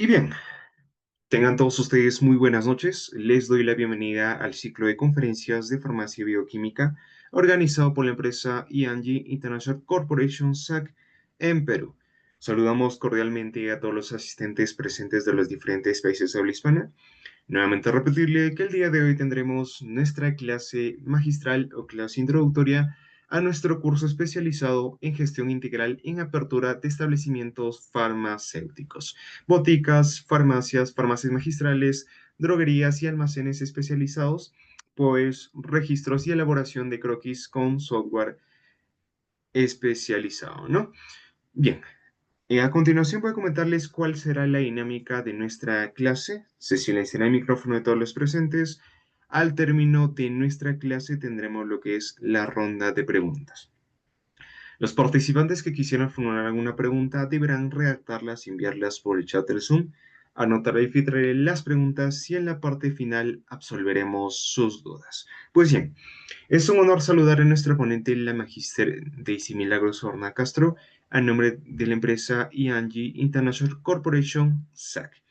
Y bien, tengan todos ustedes muy buenas noches. Les doy la bienvenida al ciclo de conferencias de farmacia y bioquímica organizado por la empresa Yanji International Corporation SAC en Perú. Saludamos cordialmente a todos los asistentes presentes de los diferentes países de habla hispana. Nuevamente repetirle que el día de hoy tendremos nuestra clase magistral o clase introductoria a nuestro curso especializado en gestión integral en apertura de establecimientos farmacéuticos, boticas, farmacias, farmacias magistrales, droguerías y almacenes especializados, pues registros y elaboración de croquis con software especializado, ¿no? Bien, a continuación voy a comentarles cuál será la dinámica de nuestra clase. Se silenciará el micrófono de todos los presentes. Al término de nuestra clase tendremos lo que es la ronda de preguntas. Los participantes que quisieran formular alguna pregunta deberán redactarlas y enviarlas por el chat del Zoom. Anotaré y filtraré las preguntas y en la parte final absolveremos sus dudas. Pues bien, es un honor saludar a nuestra ponente, la magíster Daisy Milagros Horna Castro, a nombre de la empresa Yanji International Corporation, SAC.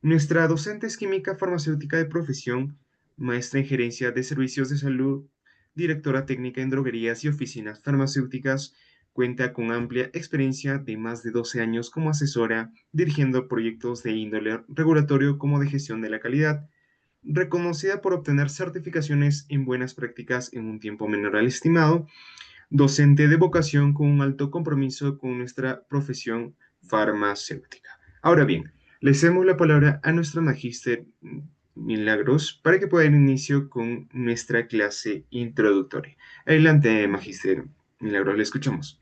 Nuestra docente es química farmacéutica de profesión, maestra en gerencia de servicios de salud, directora técnica en droguerías y oficinas farmacéuticas, cuenta con amplia experiencia de más de 12 años como asesora, dirigiendo proyectos de índole regulatorio como de gestión de la calidad, reconocida por obtener certificaciones en buenas prácticas en un tiempo menor al estimado, docente de vocación con un alto compromiso con nuestra profesión farmacéutica. Ahora bien, le cedemos la palabra a nuestra magíster Milagros para que pueda dar inicio con nuestra clase introductoria. Adelante, magíster Milagros, le escuchamos.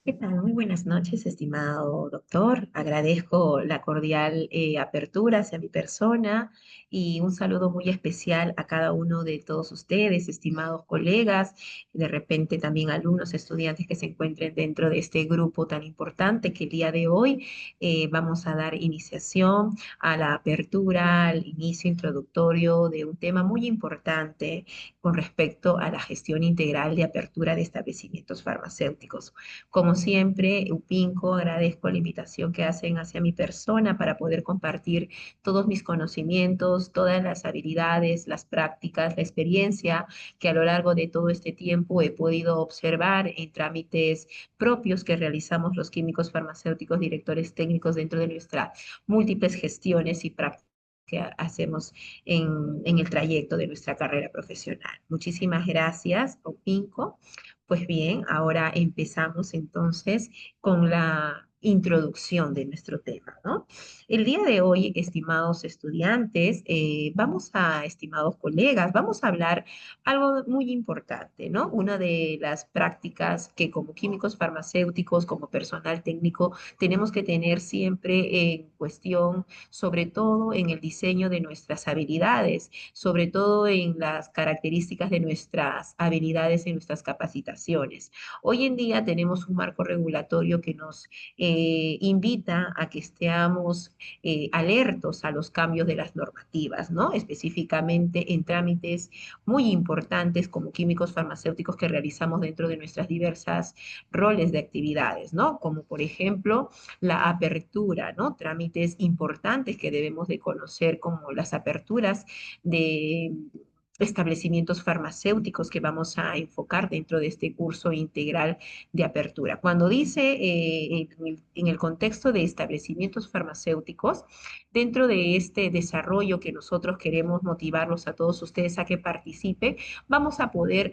¿Qué tal? Muy buenas noches, estimado doctor. Agradezco la cordial apertura hacia mi persona y un saludo muy especial a cada uno de todos ustedes, estimados colegas, de repente también alumnos, estudiantes que se encuentren dentro de este grupo tan importante que el día de hoy vamos a dar iniciación a la apertura, al inicio introductorio de un tema muy importante con respecto a la gestión integral de apertura de establecimientos farmacéuticos. Como siempre, Upinco, agradezco la invitación que hacen hacia mi persona para poder compartir todos mis conocimientos, todas las habilidades, las prácticas, la experiencia que a lo largo de todo este tiempo he podido observar en trámites propios que realizamos los químicos farmacéuticos, directores técnicos dentro de nuestras múltiples gestiones y prácticas que hacemos en el trayecto de nuestra carrera profesional. Muchísimas gracias, Opinco. Pues bien, ahora empezamos entonces con la introducción de nuestro tema, ¿no? El día de hoy, estimados estudiantes, estimados colegas, vamos a hablar algo muy importante, ¿no? Una de las prácticas que como químicos farmacéuticos, como personal técnico, tenemos que tener siempre en cuestión, sobre todo en el diseño de nuestras habilidades, sobre todo en las características de nuestras habilidades y nuestras capacitaciones. Hoy en día tenemos un marco regulatorio que nos invita a que estemos alertos a los cambios de las normativas, ¿no? Específicamente en trámites muy importantes como químicos farmacéuticos que realizamos dentro de nuestras diversas roles de actividades, ¿no? Como por ejemplo la apertura, ¿no? Trámites importantes que debemos de conocer como las aperturas de establecimientos farmacéuticos que vamos a enfocar dentro de este curso integral de apertura. Cuando dice en el contexto de establecimientos farmacéuticos, dentro de este desarrollo que nosotros queremos motivarlos a todos ustedes a que participen, vamos a poder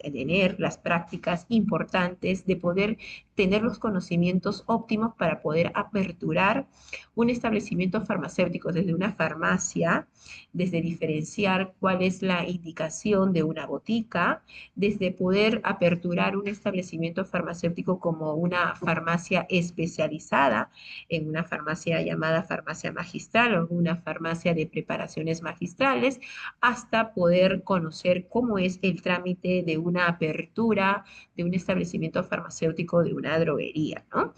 tener las prácticas importantes de poder tener los conocimientos óptimos para poder aperturar un establecimiento farmacéutico desde una farmacia, desde diferenciar cuál es la indicación de una botica, desde poder aperturar un establecimiento farmacéutico como una farmacia especializada, en una farmacia llamada farmacia magistral o una farmacia de preparaciones magistrales, hasta poder conocer cómo es el trámite de una apertura de un establecimiento farmacéutico, de una droguería, ¿no?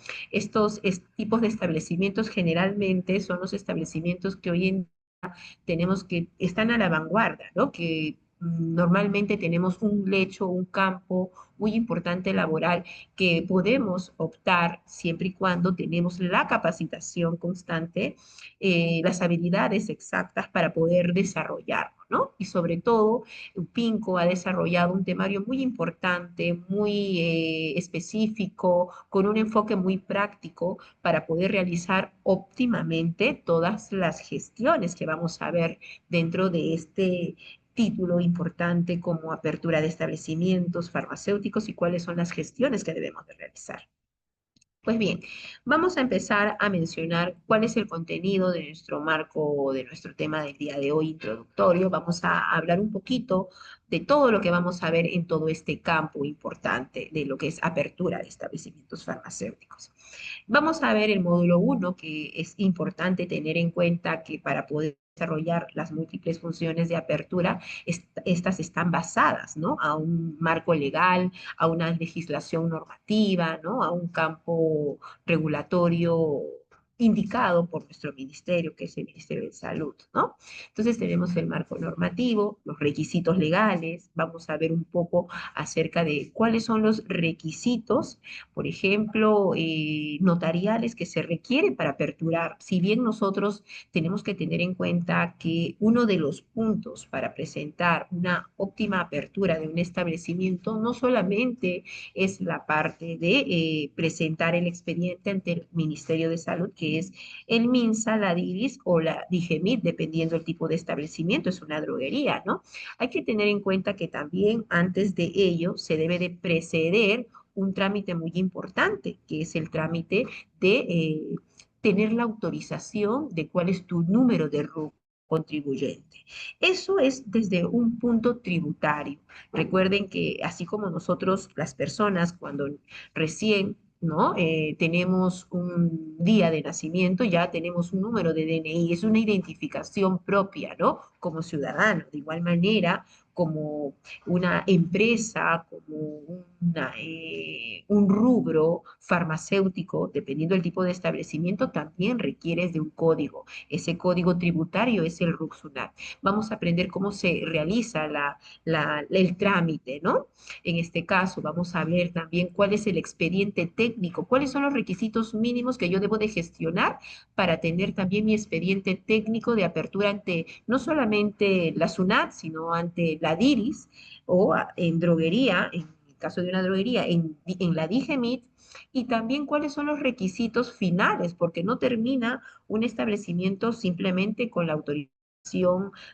Tipos de establecimientos generalmente son los establecimientos que hoy en tenemos que están a la vanguardia, ¿no? Que Normalmente tenemos un lecho, un campo muy importante laboral que podemos optar siempre y cuando tenemos la capacitación constante, las habilidades exactas para poder desarrollarlo, ¿no? Y sobre todo, Pinco ha desarrollado un temario muy importante, muy específico, con un enfoque muy práctico para poder realizar óptimamente todas las gestiones que vamos a ver dentro de este título importante como apertura de establecimientos farmacéuticos y cuáles son las gestiones que debemos de realizar. Pues bien, vamos a empezar a mencionar cuál es el contenido de nuestro marco, de nuestro tema del día de hoy introductorio. Vamos a hablar un poquito de todo lo que vamos a ver en todo este campo importante de lo que es apertura de establecimientos farmacéuticos. Vamos a ver el módulo uno, que es importante tener en cuenta que para poder desarrollar las múltiples funciones de apertura, estas están basadas, ¿no? A un marco legal, a una legislación normativa, ¿no? A un campo regulatorio indicado por nuestro ministerio, que es el Ministerio de Salud, ¿no? Entonces tenemos el marco normativo, los requisitos legales, vamos a ver un poco acerca de cuáles son los requisitos, por ejemplo, notariales que se requieren para aperturar. Si bien nosotros tenemos que tener en cuenta que uno de los puntos para presentar una óptima apertura de un establecimiento no solamente es la parte de presentar el expediente ante el Ministerio de Salud, que es el MINSA, la DIRIS o la DIGEMIT, dependiendo del tipo de establecimiento, es una droguería, ¿no? Hay que tener en cuenta que también antes de ello se debe de preceder un trámite muy importante, que es el trámite de tener la autorización de cuál es tu número de RUC contribuyente. Eso es desde un punto tributario. Recuerden que así como nosotros, las personas, cuando recién, ¿no? Tenemos un día de nacimiento, ya tenemos un número de DNI, es una identificación propia, ¿no? Como ciudadano. De igual manera, como una empresa, como un rubro farmacéutico, dependiendo del tipo de establecimiento, también requieres de un código. Ese código tributario es el RUCSUNAT. Vamos a aprender cómo se realiza el trámite, ¿no? En este caso, vamos a ver también cuál es el expediente técnico, cuáles son los requisitos mínimos que yo debo de gestionar para tener también mi expediente técnico de apertura ante no solamente la SUNAT, sino ante la DIRIS o en droguería, en el caso de una droguería, en la DIGEMIT, y también cuáles son los requisitos finales, porque no termina un establecimiento simplemente con la autorización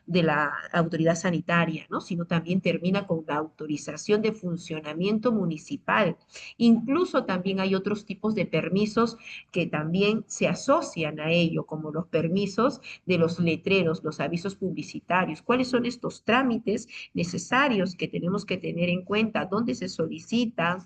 de la autoridad sanitaria, ¿no? Sino también termina con la autorización de funcionamiento municipal. Incluso también hay otros tipos de permisos que también se asocian a ello, como los permisos de los letreros, los avisos publicitarios. ¿Cuáles son estos trámites necesarios que tenemos que tener en cuenta? ¿Dónde se solicitan?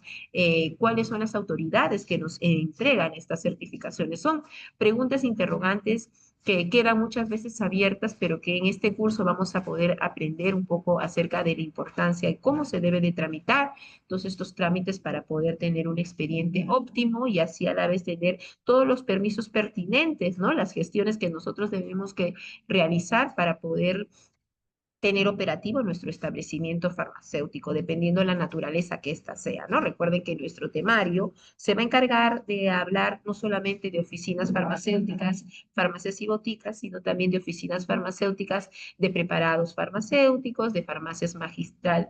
¿Cuáles son las autoridades que nos entregan estas certificaciones? Son preguntas interrogantes que quedan muchas veces abiertas, pero que en este curso vamos a poder aprender un poco acerca de la importancia y cómo se debe de tramitar todos estos trámites para poder tener un expediente óptimo y así a la vez tener todos los permisos pertinentes, ¿no? Las gestiones que nosotros debemos que realizar para poder tener operativo nuestro establecimiento farmacéutico, dependiendo de la naturaleza que ésta sea, ¿no? Recuerden que nuestro temario se va a encargar de hablar no solamente de oficinas farmacéuticas, farmacias y boticas, sino también de oficinas farmacéuticas, de preparados farmacéuticos, de farmacias magistrales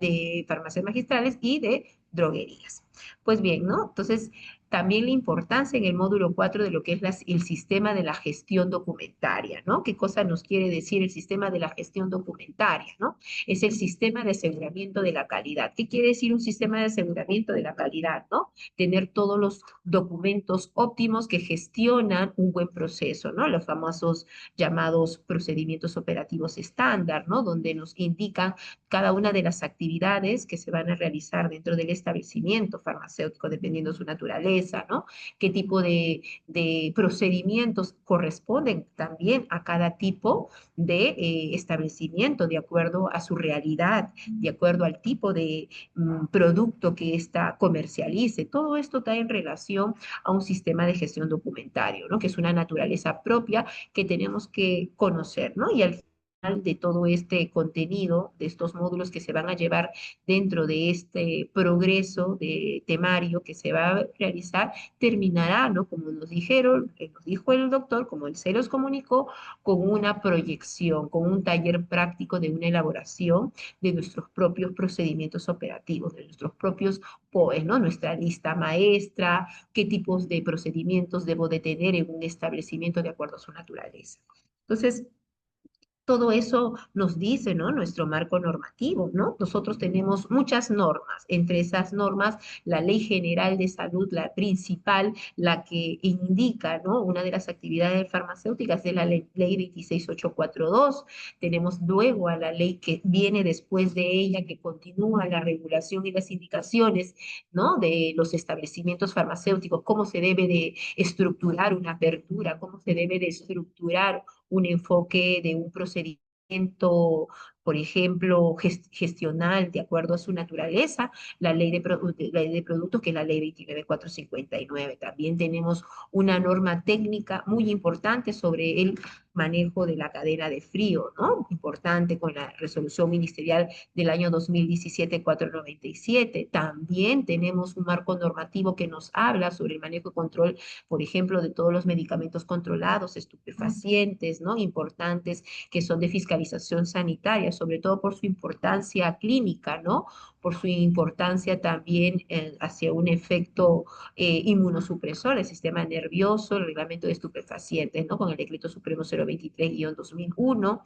y de droguerías. Pues bien, ¿no? Entonces, también la importancia en el módulo 4 de lo que es el sistema de la gestión documentaria, ¿no? ¿Qué cosa nos quiere decir el sistema de la gestión documentaria, ¿no? Es el sistema de aseguramiento de la calidad. ¿Qué quiere decir un sistema de aseguramiento de la calidad, ¿no? Tener todos los documentos óptimos que gestionan un buen proceso, ¿no? Los famosos llamados procedimientos operativos estándar, ¿no? Donde nos indican cada una de las actividades que se van a realizar dentro del establecimiento farmacéutico, dependiendo de su naturaleza, ¿no? Qué tipo de procedimientos corresponden también a cada tipo de establecimiento, de acuerdo a su realidad, de acuerdo al tipo de producto que ésta comercialice. Todo esto está en relación a un sistema de gestión documentario, ¿no? Que es una naturaleza propia que tenemos que conocer, ¿no? Y al de todo este contenido, de estos módulos que se van a llevar dentro de este progreso de temario que se va a realizar, terminará, ¿no? Como nos dijeron, nos dijo el doctor, como él se los comunicó, con una proyección, con un taller práctico de una elaboración de nuestros propios procedimientos operativos, de nuestros propios POEs, ¿no? Nuestra lista maestra, qué tipos de procedimientos debo de tener en un establecimiento de acuerdo a su naturaleza. Entonces, todo eso nos dice, ¿no? Nuestro marco normativo, ¿no? Nosotros tenemos muchas normas. Entre esas normas, la Ley General de Salud, la principal, la que indica, ¿no? Una de las actividades farmacéuticas de la Ley 26842. Tenemos luego a la ley que viene después de ella, que continúa la regulación y las indicaciones, ¿no? De los establecimientos farmacéuticos, cómo se debe de estructurar una apertura, cómo se debe de estructurar un enfoque de un procedimiento, por ejemplo, gestional de acuerdo a su naturaleza, la ley de productos, que es la ley 29459. También tenemos una norma técnica muy importante sobre el manejo de la cadena de frío, ¿no? Importante, con la resolución ministerial del año 2017-497. También tenemos un marco normativo que nos habla sobre el manejo y control, por ejemplo, de todos los medicamentos controlados, estupefacientes, ¿no? Importantes, que son de fiscalización sanitaria, sobre todo por su importancia clínica, ¿no? Por su importancia también hacia un efecto inmunosupresor, el sistema nervioso, el reglamento de estupefacientes, ¿no? Con el decreto supremo 023-2001,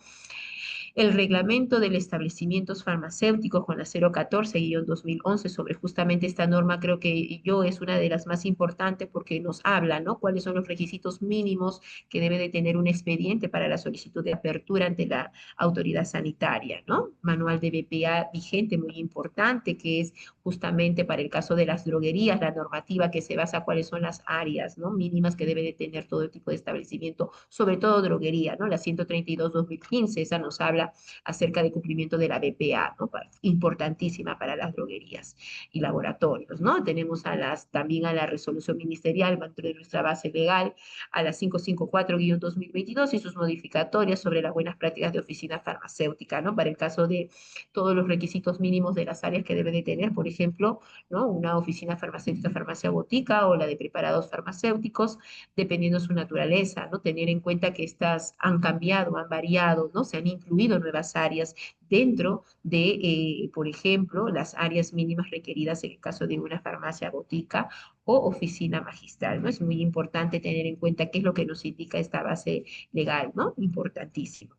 el reglamento del establecimientos farmacéuticos con la 014-2011 sobre justamente esta norma. Creo que yo es una de las más importantes porque nos habla, ¿no? Cuáles son los requisitos mínimos que debe de tener un expediente para la solicitud de apertura ante la autoridad sanitaria, ¿no? Manual de BPA vigente, muy importante, que es justamente para el caso de las droguerías, la normativa que se basa cuáles son las áreas, ¿no? Mínimas que debe de tener todo tipo de establecimiento, sobre todo droguería, ¿no? La 132-2015, esa nos habla acerca de cumplimiento de la BPA, ¿no? Importantísima para las droguerías y laboratorios, ¿no? Tenemos también a la resolución ministerial dentro de nuestra base legal, a la 554-2022 y sus modificatorias sobre las buenas prácticas de oficina farmacéutica, ¿no? Para el caso de todos los requisitos mínimos de las áreas que debe de tener, por ejemplo, ¿no? Una oficina farmacéutica, farmacia botica, o la de preparados farmacéuticos, dependiendo de su naturaleza, ¿no? Tener en cuenta que estas han cambiado, han variado, ¿no? Se han incluido nuevas áreas dentro de, por ejemplo, las áreas mínimas requeridas en el caso de una farmacia botica o oficina magistral, ¿no? Es muy importante tener en cuenta qué es lo que nos indica esta base legal, ¿no? Importantísimo.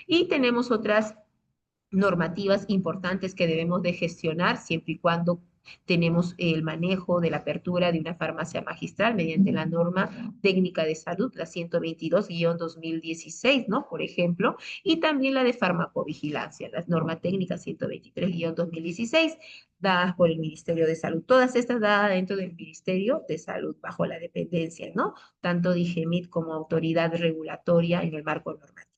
Y tenemos otras normativas importantes que debemos de gestionar siempre y cuando tenemos el manejo de la apertura de una farmacia magistral mediante la norma técnica de salud, la 122-2016, ¿no? Por ejemplo, y también la de farmacovigilancia, la norma técnica 123-2016, dadas por el Ministerio de Salud. Todas estas dadas dentro del Ministerio de Salud, bajo la dependencia, ¿no? Tanto DIGEMIT como autoridad regulatoria en el marco normativo.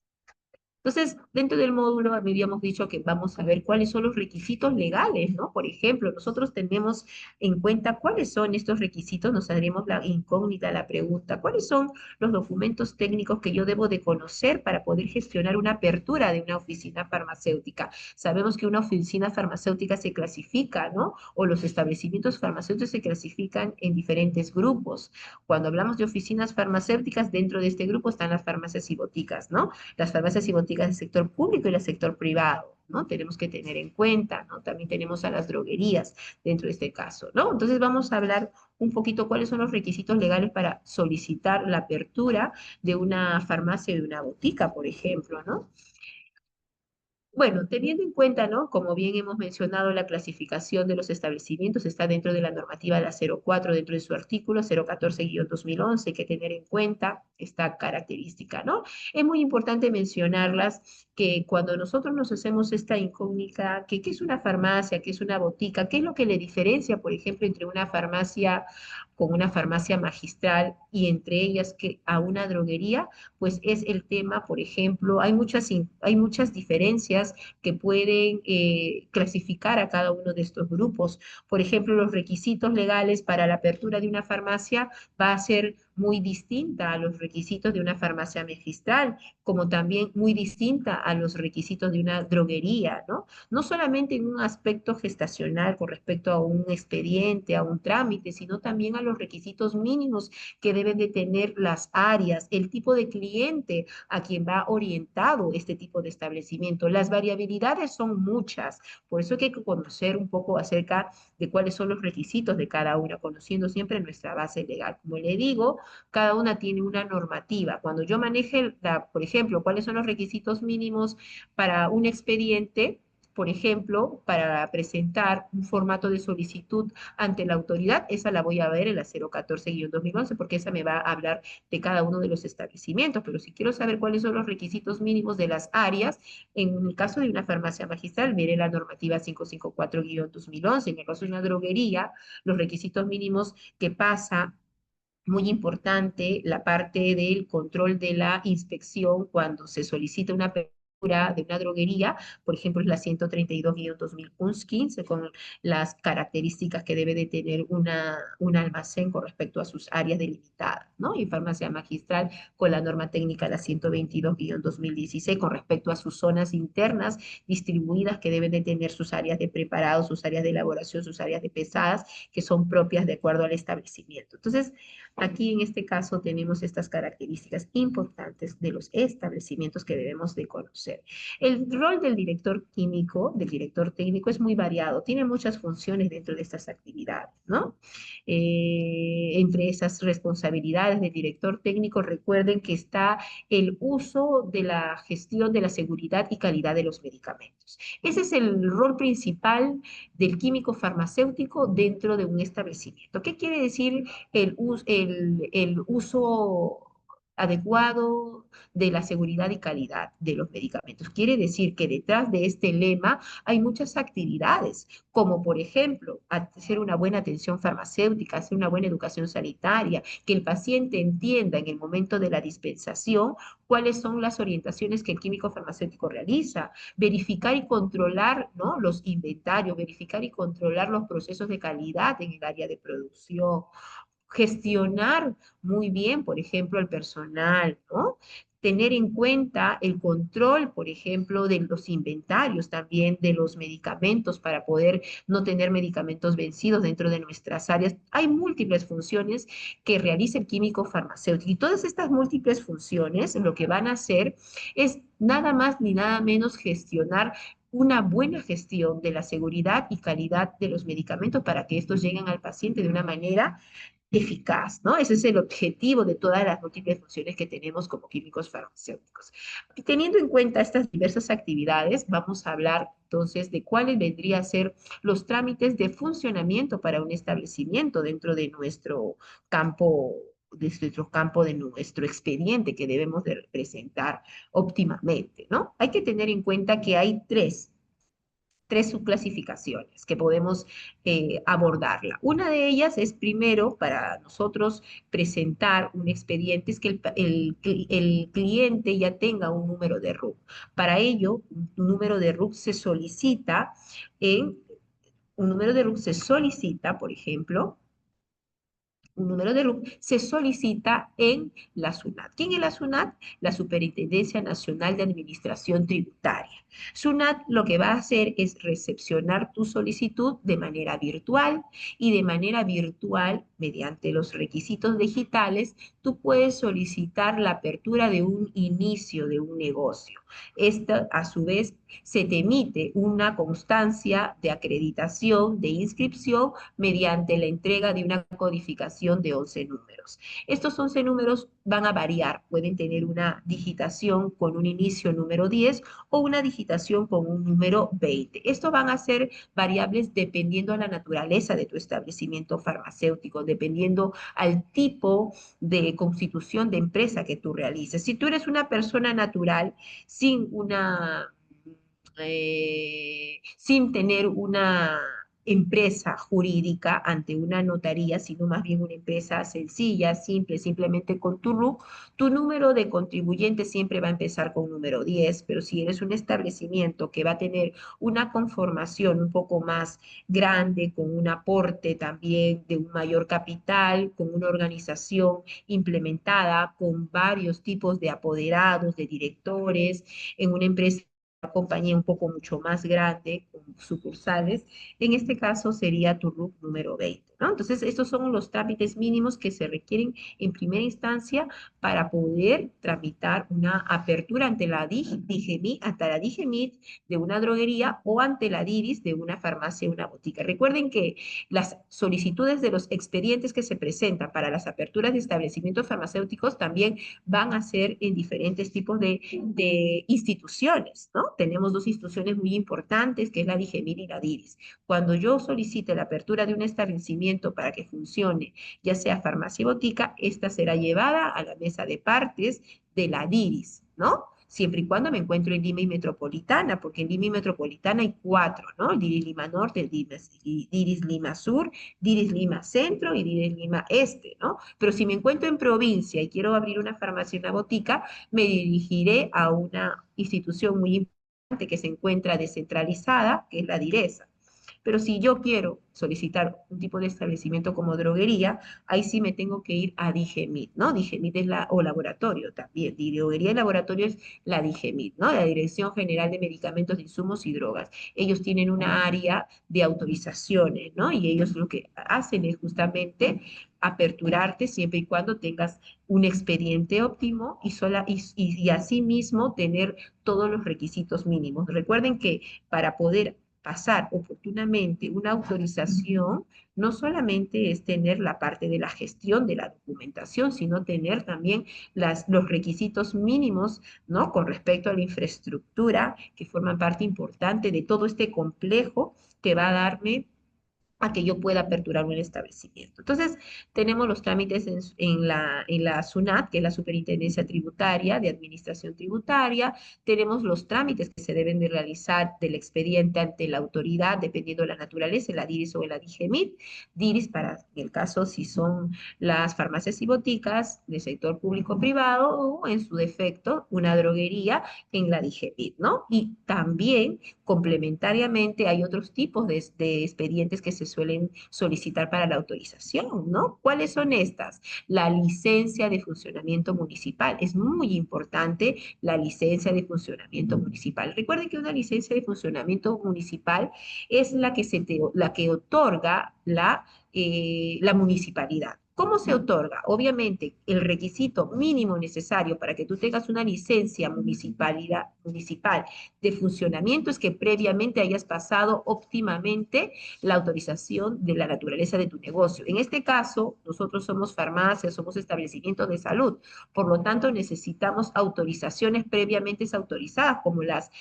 Entonces, dentro del módulo habíamos dicho que vamos a ver cuáles son los requisitos legales, ¿no? Por ejemplo, nosotros tenemos en cuenta cuáles son estos requisitos, nos haremos la incógnita, la pregunta, ¿cuáles son los documentos técnicos que yo debo de conocer para poder gestionar una apertura de una oficina farmacéutica? Sabemos que una oficina farmacéutica se clasifica, ¿no? O los establecimientos farmacéuticos se clasifican en diferentes grupos. Cuando hablamos de oficinas farmacéuticas, dentro de este grupo están las farmacias y boticas, ¿no? Las farmacias y boticas del sector público y el sector privado, ¿no? Tenemos que tener en cuenta, ¿no? También tenemos a las droguerías dentro de este caso, ¿no? Entonces vamos a hablar un poquito cuáles son los requisitos legales para solicitar la apertura de una farmacia o de una botica, por ejemplo, ¿no? Bueno, teniendo en cuenta, ¿no? Como bien hemos mencionado, la clasificación de los establecimientos está dentro de la normativa de la 04, dentro de su artículo 014-2011, hay que tener en cuenta esta característica, ¿no? Es muy importante mencionarlas, que cuando nosotros nos hacemos esta incógnita, que qué es una farmacia, qué es una botica, qué es lo que le diferencia, por ejemplo, entre una farmacia con una farmacia magistral y entre ellas que a una droguería, pues es el tema, por ejemplo, hay muchas diferencias que pueden clasificar a cada uno de estos grupos. Por ejemplo, los requisitos legales para la apertura de una farmacia va a ser muy distinta a los requisitos de una farmacia magistral, como también muy distinta a los requisitos de una droguería, ¿no? No solamente en un aspecto gestacional con respecto a un expediente, a un trámite, sino también a los requisitos mínimos que deben de tener las áreas, el tipo de cliente a quien va orientado este tipo de establecimiento. Las variabilidades son muchas, por eso hay que conocer un poco acerca de cuáles son los requisitos de cada una, conociendo siempre nuestra base legal. Como le digo, cada una tiene una normativa. Cuando yo maneje, por ejemplo, cuáles son los requisitos mínimos para un expediente, por ejemplo, para presentar un formato de solicitud ante la autoridad, esa la voy a ver en la 014-2011, porque esa me va a hablar de cada uno de los establecimientos. Pero si quiero saber cuáles son los requisitos mínimos de las áreas, en el caso de una farmacia magistral, mire la normativa 554-2011. En el caso de una droguería, los requisitos mínimos que pasa muy importante la parte del control de la inspección cuando se solicita una apertura de una droguería, por ejemplo, es la 132-2015, con las características que debe de tener un almacén con respecto a sus áreas delimitadas, ¿no? Y farmacia magistral con la norma técnica la 122-2016 con respecto a sus zonas internas distribuidas que deben de tener sus áreas de preparado, sus áreas de elaboración, sus áreas de pesadas, que son propias de acuerdo al establecimiento. Entonces, aquí en este caso tenemos estas características importantes de los establecimientos que debemos de conocer. El rol del director químico, del director técnico es muy variado, tiene muchas funciones dentro de estas actividades, ¿no? Entre esas responsabilidades del director técnico, recuerden que está el uso de la gestión de la seguridad y calidad de los medicamentos. Ese es el rol principal del químico farmacéutico dentro de un establecimiento. ¿Qué quiere decir el uso adecuado de la seguridad y calidad de los medicamentos? Quiere decir que detrás de este lema hay muchas actividades, como por ejemplo, hacer una buena atención farmacéutica, hacer una buena educación sanitaria, que el paciente entienda en el momento de la dispensación cuáles son las orientaciones que el químico farmacéutico realiza, verificar y controlar, ¿no?, los inventarios, verificar y controlar los procesos de calidad en el área de producción, gestionar muy bien, por ejemplo, el personal, ¿no? Tener en cuenta el control, por ejemplo, de los inventarios, también de los medicamentos para poder no tener medicamentos vencidos dentro de nuestras áreas. Hay múltiples funciones que realiza el químico farmacéutico y todas estas múltiples funciones lo que van a hacer es nada más ni nada menos gestionar una buena gestión de la seguridad y calidad de los medicamentos para que estos lleguen al paciente de una manera eficaz, ¿no? Ese es el objetivo de todas las múltiples funciones que tenemos como químicos farmacéuticos. Y teniendo en cuenta estas diversas actividades, vamos a hablar entonces de cuáles vendrían a ser los trámites de funcionamiento para un establecimiento dentro de nuestro campo de nuestro expediente que debemos de presentar óptimamente, ¿no? Hay que tener en cuenta que hay tres subclasificaciones que podemos abordarla. Una de ellas es primero para nosotros presentar un expediente, es que el cliente ya tenga un número de RUC. Para ello, un número de RUC se solicita en, un número de RUC se solicita, por ejemplo, un número de RUC se solicita en la SUNAT. ¿Quién es la SUNAT? La Superintendencia Nacional de Administración Tributaria. SUNAT lo que va a hacer es recepcionar tu solicitud de manera virtual y de manera virtual, mediante los requisitos digitales, tú puedes solicitar la apertura de un inicio de un negocio. Esta, a su vez, se te emite una constancia de acreditación, de inscripción, mediante la entrega de una codificación de 11 números. Estos 11 números van a variar, pueden tener una digitación con un inicio número 10 o una digitación con un número 20. Estos van a ser variables dependiendo a la naturaleza de tu establecimiento farmacéutico, dependiendo al tipo de constitución de empresa que tú realices. Si tú eres una persona natural sin una sin tener empresa jurídica ante una notaría, sino más bien una empresa sencilla, simple, simplemente con tu RUC, tu número de contribuyentes siempre va a empezar con número 10, pero si eres un establecimiento que va a tener una conformación un poco más grande, con un aporte también de un mayor capital, con una organización implementada, con varios tipos de apoderados, de directores, en una empresa, una compañía un poco mucho más grande, con sucursales, en este caso sería tu RUC número 20, ¿no? Entonces, estos son los trámites mínimos que se requieren en primera instancia para poder tramitar una apertura ante la DIGEMIT, ante la DIGEMIT de una droguería o ante la DIRIS de una farmacia o una botica. Recuerden que las solicitudes de los expedientes que se presentan para las aperturas de establecimientos farmacéuticos también van a ser en diferentes tipos de instituciones, ¿no? Tenemos dos instituciones muy importantes, que es la DIGEMIT y la DIRIS. Cuando yo solicite la apertura de un establecimiento para que funcione, ya sea farmacia y botica, esta será llevada a la mesa de partes de la DIRIS, ¿no? Siempre y cuando me encuentro en Lima y Metropolitana, porque en Lima y Metropolitana hay cuatro, ¿no? El DIRIS Lima Norte, el DIRIS Lima Sur, DIRIS Lima Centro y DIRIS Lima Este, ¿no? Pero si me encuentro en provincia y quiero abrir una farmacia y una botica, me dirigiré a una institución muy importante que se encuentra descentralizada, que es la DIRESA. Pero si yo quiero solicitar un tipo de establecimiento como droguería, ahí sí me tengo que ir a DIGEMIT, ¿no? DIGEMIT es o laboratorio también. Droguería y laboratorio es la DIGEMIT, ¿no? La Dirección General de Medicamentos, Insumos y Drogas. Ellos tienen una área de autorizaciones, ¿no? Y ellos lo que hacen es justamente aperturarte siempre y cuando tengas un expediente óptimo y asimismo tener todos los requisitos mínimos. Recuerden que para poder pasar oportunamente una autorización, no solamente es tener la parte de la gestión de la documentación, sino tener también los requisitos mínimos, ¿no? Con respecto a la infraestructura, que forman parte importante de todo este complejo que va a darme a que yo pueda aperturar un establecimiento. Entonces, tenemos los trámites en la SUNAT, que es la Superintendencia Tributaria de Administración Tributaria, tenemos los trámites que se deben de realizar del expediente ante la autoridad, dependiendo de la naturaleza, la DIRIS o la DIGEMIT, DIRIS para el caso si son las farmacias y boticas del sector público-privado o en su defecto una droguería en la DIGEMIT, ¿no? Y también complementariamente hay otros tipos de expedientes que se suelen solicitar para la autorización, ¿no? ¿Cuáles son estas? La licencia de funcionamiento municipal. Es muy importante la licencia de funcionamiento municipal. Recuerden que una licencia de funcionamiento municipal es la que otorga la municipalidad. ¿Cómo se otorga? Obviamente, el requisito mínimo necesario para que tú tengas una licencia municipal de funcionamiento es que previamente hayas pasado óptimamente la autorización de la naturaleza de tu negocio. En este caso, nosotros somos farmacias, somos establecimientos de salud, por lo tanto necesitamos autorizaciones previamente autorizadas, como las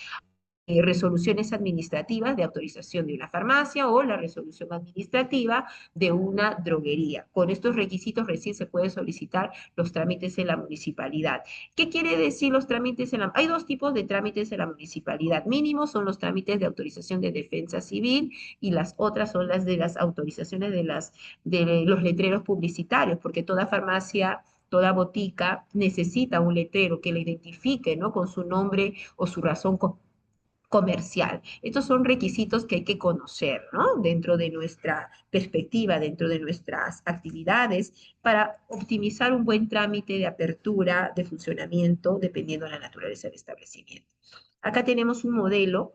resoluciones administrativas de autorización de una farmacia o la resolución administrativa de una droguería. Con estos requisitos recién se puede solicitar los trámites en la municipalidad. ¿Qué quiere decir los trámites en la? Hay dos tipos de trámites en la municipalidad. Mínimos son los trámites de autorización de defensa civil y las otras son las de las autorizaciones de los letreros publicitarios, porque toda farmacia, toda botica necesita un letrero que le identifique, ¿no? Con su nombre o su razón comercial. Estos son requisitos que hay que conocer, ¿no? Dentro de nuestra perspectiva, dentro de nuestras actividades, para optimizar un buen trámite de apertura, de funcionamiento, dependiendo de la naturaleza del establecimiento. Acá tenemos un modelo,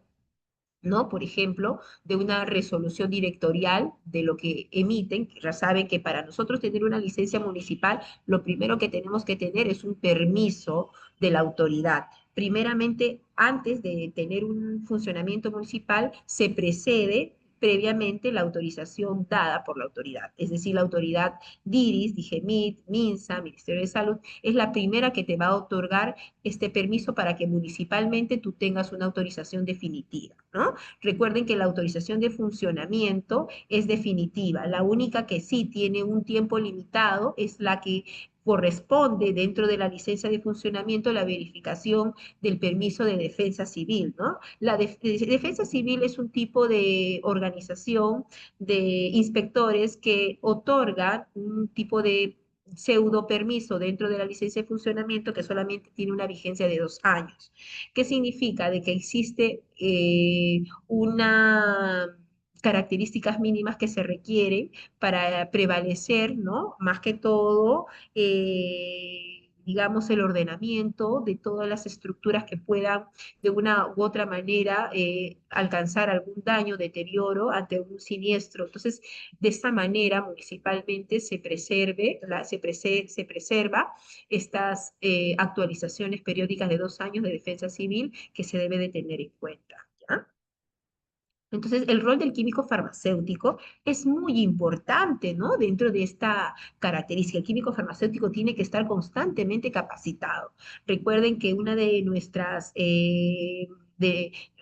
¿no? Por ejemplo, de una resolución directorial de lo que emiten, que ya saben que para nosotros tener una licencia municipal, lo primero que tenemos que tener es un permiso de la autoridad. Primeramente, antes de tener un funcionamiento municipal, se precede previamente la autorización dada por la autoridad, es decir, la autoridad DIRIS, DIGEMIT, MINSA, Ministerio de Salud, es la primera que te va a otorgar este permiso para que municipalmente tú tengas una autorización definitiva, ¿no? Recuerden que la autorización de funcionamiento es definitiva. La única que sí tiene un tiempo limitado es la que corresponde dentro de la licencia de funcionamiento la verificación del permiso de defensa civil, ¿no? Defensa civil es un tipo de organización de inspectores que otorgan un tipo de pseudo permiso dentro de la licencia de funcionamiento que solamente tiene una vigencia de 2 años. ¿Qué significa? De que existe una características mínimas que se requieren para prevalecer, ¿no? Más que todo, digamos, el ordenamiento de todas las estructuras que puedan de una u otra manera alcanzar algún daño, deterioro ante un siniestro. Entonces, de esta manera, municipalmente se preserva estas actualizaciones periódicas de 2 años de defensa civil que se debe de tener en cuenta. ¿Ya? Entonces, el rol del químico farmacéutico es muy importante, ¿no? Dentro de esta característica, el químico farmacéutico tiene que estar constantemente capacitado. Recuerden que una de nuestras,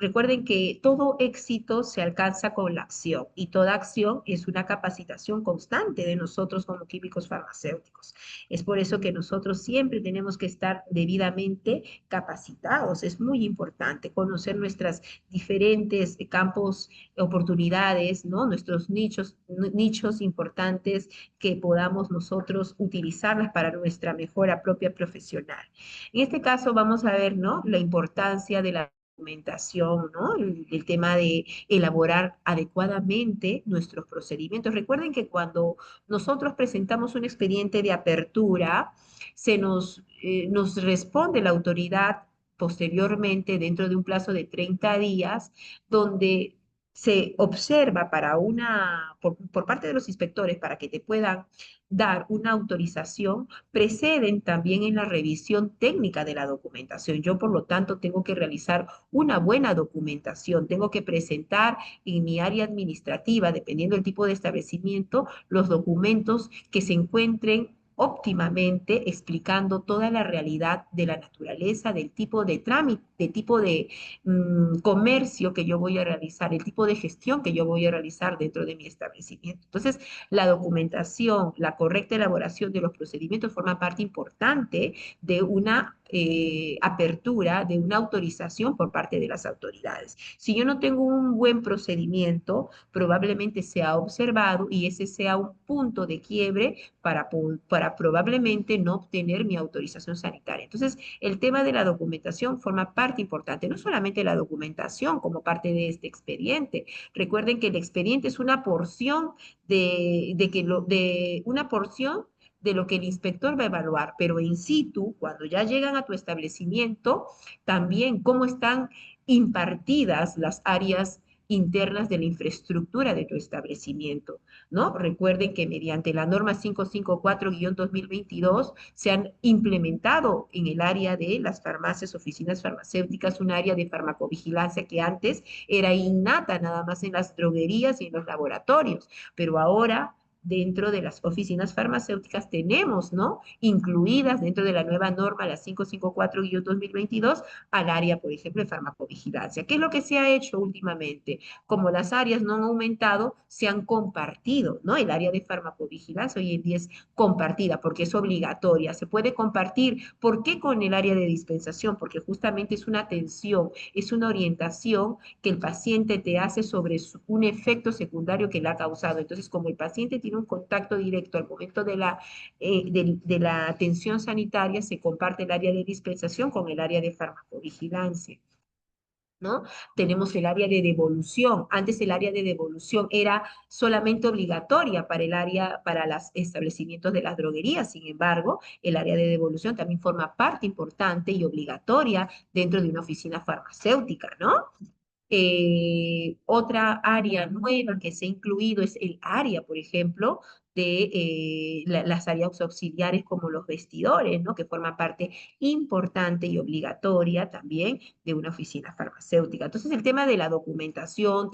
recuerden que todo éxito se alcanza con la acción y toda acción es una capacitación constante de nosotros como químicos farmacéuticos. Es por eso que nosotros siempre tenemos que estar debidamente capacitados. Es muy importante conocer nuestras diferentes campos, oportunidades, ¿no? Nuestros nichos importantes que podamos nosotros utilizarlas para nuestra mejora propia profesional. En este caso vamos a ver, ¿no? La importancia de la documentación, ¿no? El tema de elaborar adecuadamente nuestros procedimientos. Recuerden que cuando nosotros presentamos un expediente de apertura, nos responde la autoridad posteriormente, dentro de un plazo de 30 días, donde se observa por parte de los inspectores para que te puedan dar una autorización, preceden también en la revisión técnica de la documentación. Yo, por lo tanto, tengo que realizar una buena documentación, tengo que presentar en mi área administrativa, dependiendo del tipo de establecimiento, los documentos que se encuentren óptimamente explicando toda la realidad de la naturaleza, del tipo de trámite, del tipo de comercio que yo voy a realizar, el tipo de gestión que yo voy a realizar dentro de mi establecimiento. Entonces, la documentación, la correcta elaboración de los procedimientos forma parte importante de una apertura, de una autorización por parte de las autoridades. Si yo no tengo un buen procedimiento, probablemente sea observado y ese sea un punto de quiebre para probablemente no obtener mi autorización sanitaria. Entonces, el tema de la documentación forma parte importante, no solamente la documentación como parte de este expediente. Recuerden que el expediente es una porción de una porción de lo que el inspector va a evaluar, pero in situ, cuando ya llegan a tu establecimiento, también cómo están impartidas las áreas internas de la infraestructura de tu establecimiento, ¿no? Recuerden que mediante la norma 554-2022 se han implementado en el área de las farmacias, oficinas farmacéuticas, un área de farmacovigilancia que antes era innata nada más en las droguerías y en los laboratorios, pero ahora dentro de las oficinas farmacéuticas tenemos, ¿no? Incluidas dentro de la nueva norma, la 554-2022, al área, por ejemplo, de farmacovigilancia. ¿Qué es lo que se ha hecho últimamente? Como las áreas no han aumentado, se han compartido, ¿no? El área de farmacovigilancia hoy en día es compartida porque es obligatoria. Se puede compartir. ¿Por qué con el área de dispensación? Porque justamente es una atención, es una orientación que el paciente te hace sobre un efecto secundario que le ha causado. Entonces, como el paciente tiene un contacto directo al momento de la atención sanitaria, se comparte el área de dispensación con el área de farmacovigilancia. ¿No? Tenemos el área de devolución. Antes el área de devolución era solamente obligatoria para el área, para los establecimientos de las droguerías. Sin embargo, el área de devolución también forma parte importante y obligatoria dentro de una oficina farmacéutica, ¿no? Otra área nueva que se ha incluido es el área, por ejemplo, de las áreas auxiliares como los vestidores, ¿no? Que forman parte importante y obligatoria también de una oficina farmacéutica. Entonces, el tema de la documentación,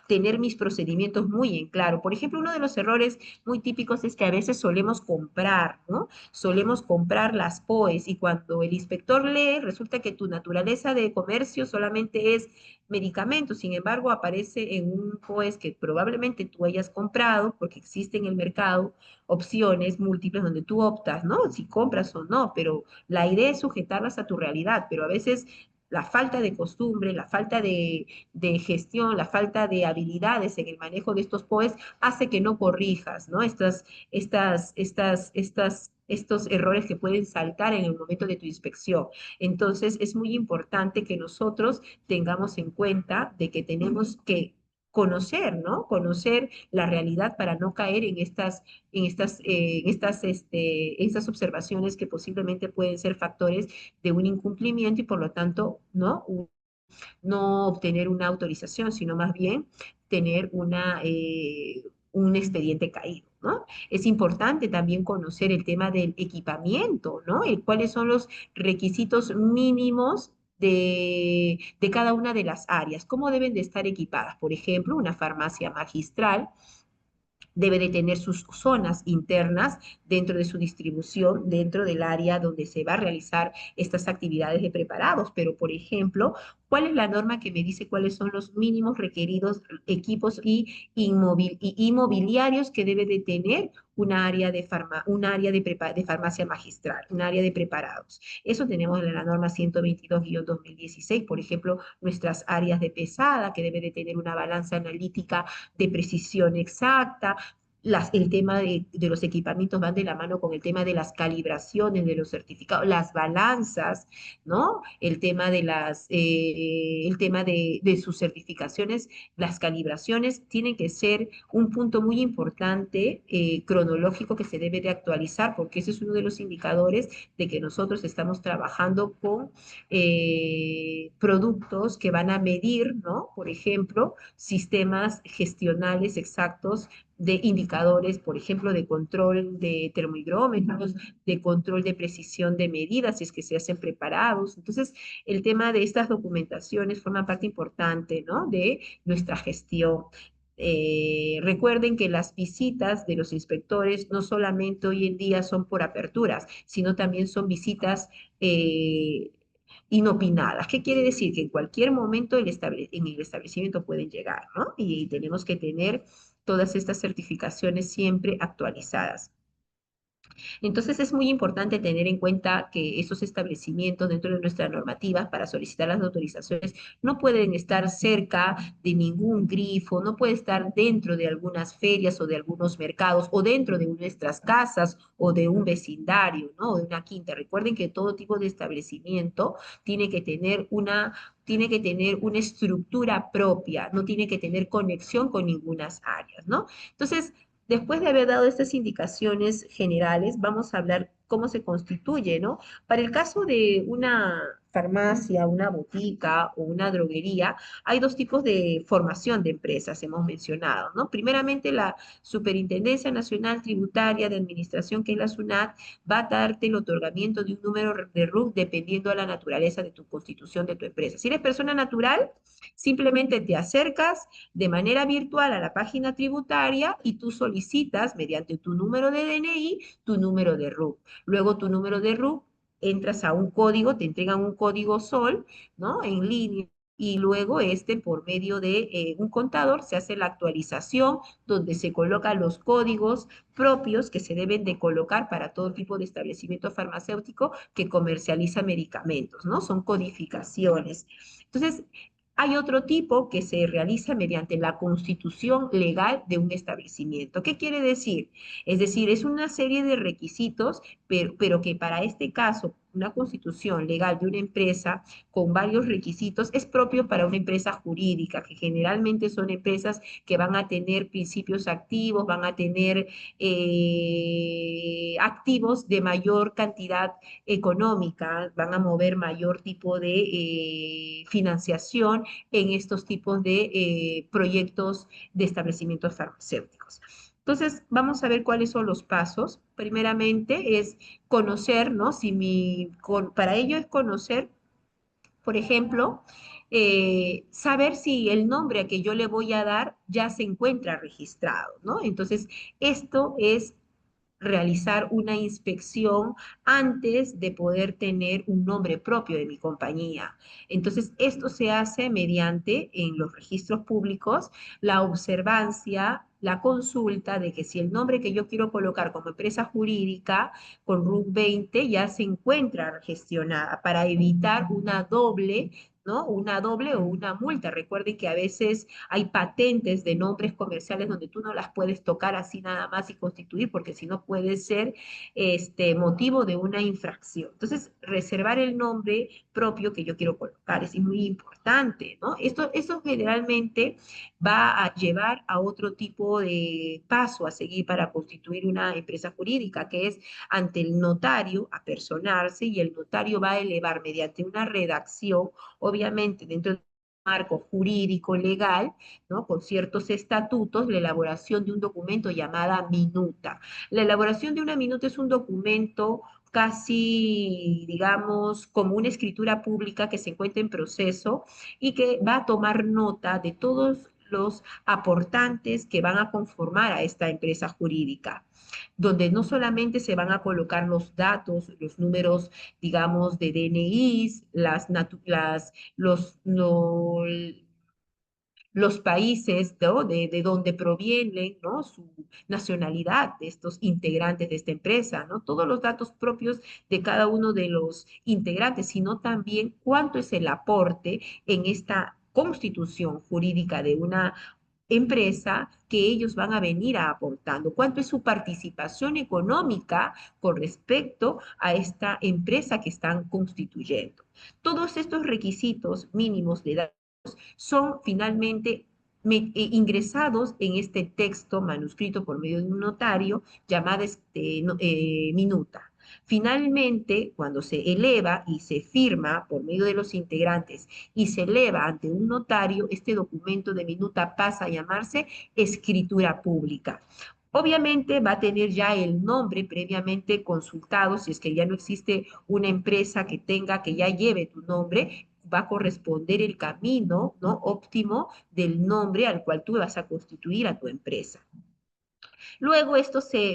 tener mis procedimientos muy en claro. Por ejemplo, uno de los errores muy típicos es que a veces solemos comprar, ¿no? Solemos comprar las POEs y cuando el inspector lee, resulta que tu naturaleza de comercio solamente es medicamento, sin embargo, aparece en un POES que probablemente tú hayas comprado, porque existen en el mercado opciones múltiples donde tú optas, ¿no? Si compras o no, pero la idea es sujetarlas a tu realidad, pero a veces la falta de costumbre, la falta de gestión, la falta de habilidades en el manejo de estos POEs hace que no corrijas, ¿no? Estos errores que pueden saltar en el momento de tu inspección. Entonces, es muy importante que nosotros tengamos en cuenta de que tenemos que conocer, ¿no? Conocer la realidad para no caer en estas observaciones que posiblemente pueden ser factores de un incumplimiento y por lo tanto, ¿no? No obtener una autorización, sino más bien tener un expediente caído, ¿no? Es importante también conocer el tema del equipamiento, ¿no? Cuáles son los requisitos mínimos de cada una de las áreas, cómo deben de estar equipadas. Por ejemplo, una farmacia magistral debe de tener sus zonas internas dentro de su distribución, dentro del área donde se va a realizar estas actividades de preparados. Pero, por ejemplo, ¿cuál es la norma que me dice cuáles son los mínimos requeridos equipos y inmobiliarios que debe de tener un área de farmacia magistral, un área de preparados? Eso tenemos en la norma 122-2016, por ejemplo, nuestras áreas de pesada, que debe de tener una balanza analítica de precisión exacta. El tema de los equipamientos van de la mano con el tema de las calibraciones, de los certificados, las balanzas, ¿no? El tema de sus certificaciones, las calibraciones tienen que ser un punto muy importante, cronológico, que se debe de actualizar, porque ese es uno de los indicadores de que nosotros estamos trabajando con productos que van a medir, ¿no? Por ejemplo, sistemas gestionales exactos de indicadores, por ejemplo, de control de termohigrómetros, de control de precisión de medidas, si es que se hacen preparados. Entonces, el tema de estas documentaciones forma parte importante, ¿no? De nuestra gestión. Recuerden que las visitas de los inspectores no solamente hoy en día son por aperturas, sino también son visitas inopinadas. ¿Qué quiere decir? Que en cualquier momento en el establecimiento pueden llegar, ¿no? Y tenemos que tener todas estas certificaciones siempre actualizadas. Entonces es muy importante tener en cuenta que esos establecimientos dentro de nuestras normativas para solicitar las autorizaciones no pueden estar cerca de ningún grifo, no puede estar dentro de algunas ferias o de algunos mercados o dentro de nuestras casas o de un vecindario, ¿no? O de una quinta. Recuerden que todo tipo de establecimiento tiene que tener una estructura propia, no tiene que tener conexión con ninguna áreas, ¿no? Entonces, después de haber dado estas indicaciones generales, vamos a hablar cómo se constituye, ¿no? Para el caso de una farmacia, una botica o una droguería, hay dos tipos de formación de empresas, hemos mencionado, ¿no? Primeramente, la Superintendencia Nacional Tributaria de Administración, que es la SUNAT, va a darte el otorgamiento de un número de RUC dependiendo de la naturaleza de tu constitución de tu empresa. Si eres persona natural, simplemente te acercas de manera virtual a la página tributaria y tú solicitas mediante tu número de DNI tu número de RUC. Luego tu número de RUC entras a un código, te entregan un código SOL, ¿no? En línea. Y luego por medio de un contador, se hace la actualización donde se colocan los códigos propios que se deben de colocar para todo tipo de establecimiento farmacéutico que comercializa medicamentos, ¿no? Son codificaciones. Entonces, hay otro tipo que se realiza mediante la constitución legal de un establecimiento. ¿Qué quiere decir? Es decir, es una serie de requisitos, pero que para este caso, una constitución legal de una empresa con varios requisitos es propio para una empresa jurídica, que generalmente son empresas que van a tener principios activos, van a tener activos de mayor cantidad económica, van a mover mayor tipo de financiación en estos tipos de proyectos de establecimientos farmacéuticos. Entonces, vamos a ver cuáles son los pasos. Primeramente es conocer, ¿no? Para ello es conocer, por ejemplo, saber si el nombre a que yo le voy a dar ya se encuentra registrado, ¿no? Entonces, esto es realizar una inspección antes de poder tener un nombre propio de mi compañía. Entonces, esto se hace mediante en los registros públicos la observancia, la consulta de que si el nombre que yo quiero colocar como empresa jurídica con RUC 20 ya se encuentra gestionada para evitar una doble, ¿no? Una doble o una multa. Recuerden que a veces hay patentes de nombres comerciales donde tú no las puedes tocar así nada más y constituir, porque si no puede ser motivo de una infracción. Entonces, reservar el nombre propio que yo quiero colocar es muy importante, ¿no? Esto generalmente va a llevar a otro tipo de paso a seguir para constituir una empresa jurídica, que es ante el notario a personarse y el notario va a elevar mediante una redacción, obviamente dentro de marco jurídico legal, ¿no? Con ciertos estatutos, la elaboración de un documento llamada minuta. La elaboración de una minuta es un documento casi, digamos, como una escritura pública que se encuentra en proceso y que va a tomar nota de todos los aportantes que van a conformar a esta empresa jurídica, donde no solamente se van a colocar los datos, los números, digamos, de DNIs, los países, ¿no? de donde provienen, ¿no? Su nacionalidad de estos integrantes de esta empresa, ¿no? Todos los datos propios de cada uno de los integrantes, sino también cuánto es el aporte en esta constitución jurídica de una empresa que ellos van a venir a aportando, cuánto es su participación económica con respecto a esta empresa que están constituyendo. Todos estos requisitos mínimos de edad son finalmente ingresados en este texto manuscrito por medio de un notario llamada minuta. Finalmente, cuando se eleva y se firma por medio de los integrantes y se eleva ante un notario, este documento de minuta pasa a llamarse escritura pública. Obviamente va a tener ya el nombre previamente consultado, si es que ya no existe una empresa que tenga, que ya lleve tu nombre, va a corresponder el camino, ¿no? óptimo del nombre al cual tú vas a constituir a tu empresa. Luego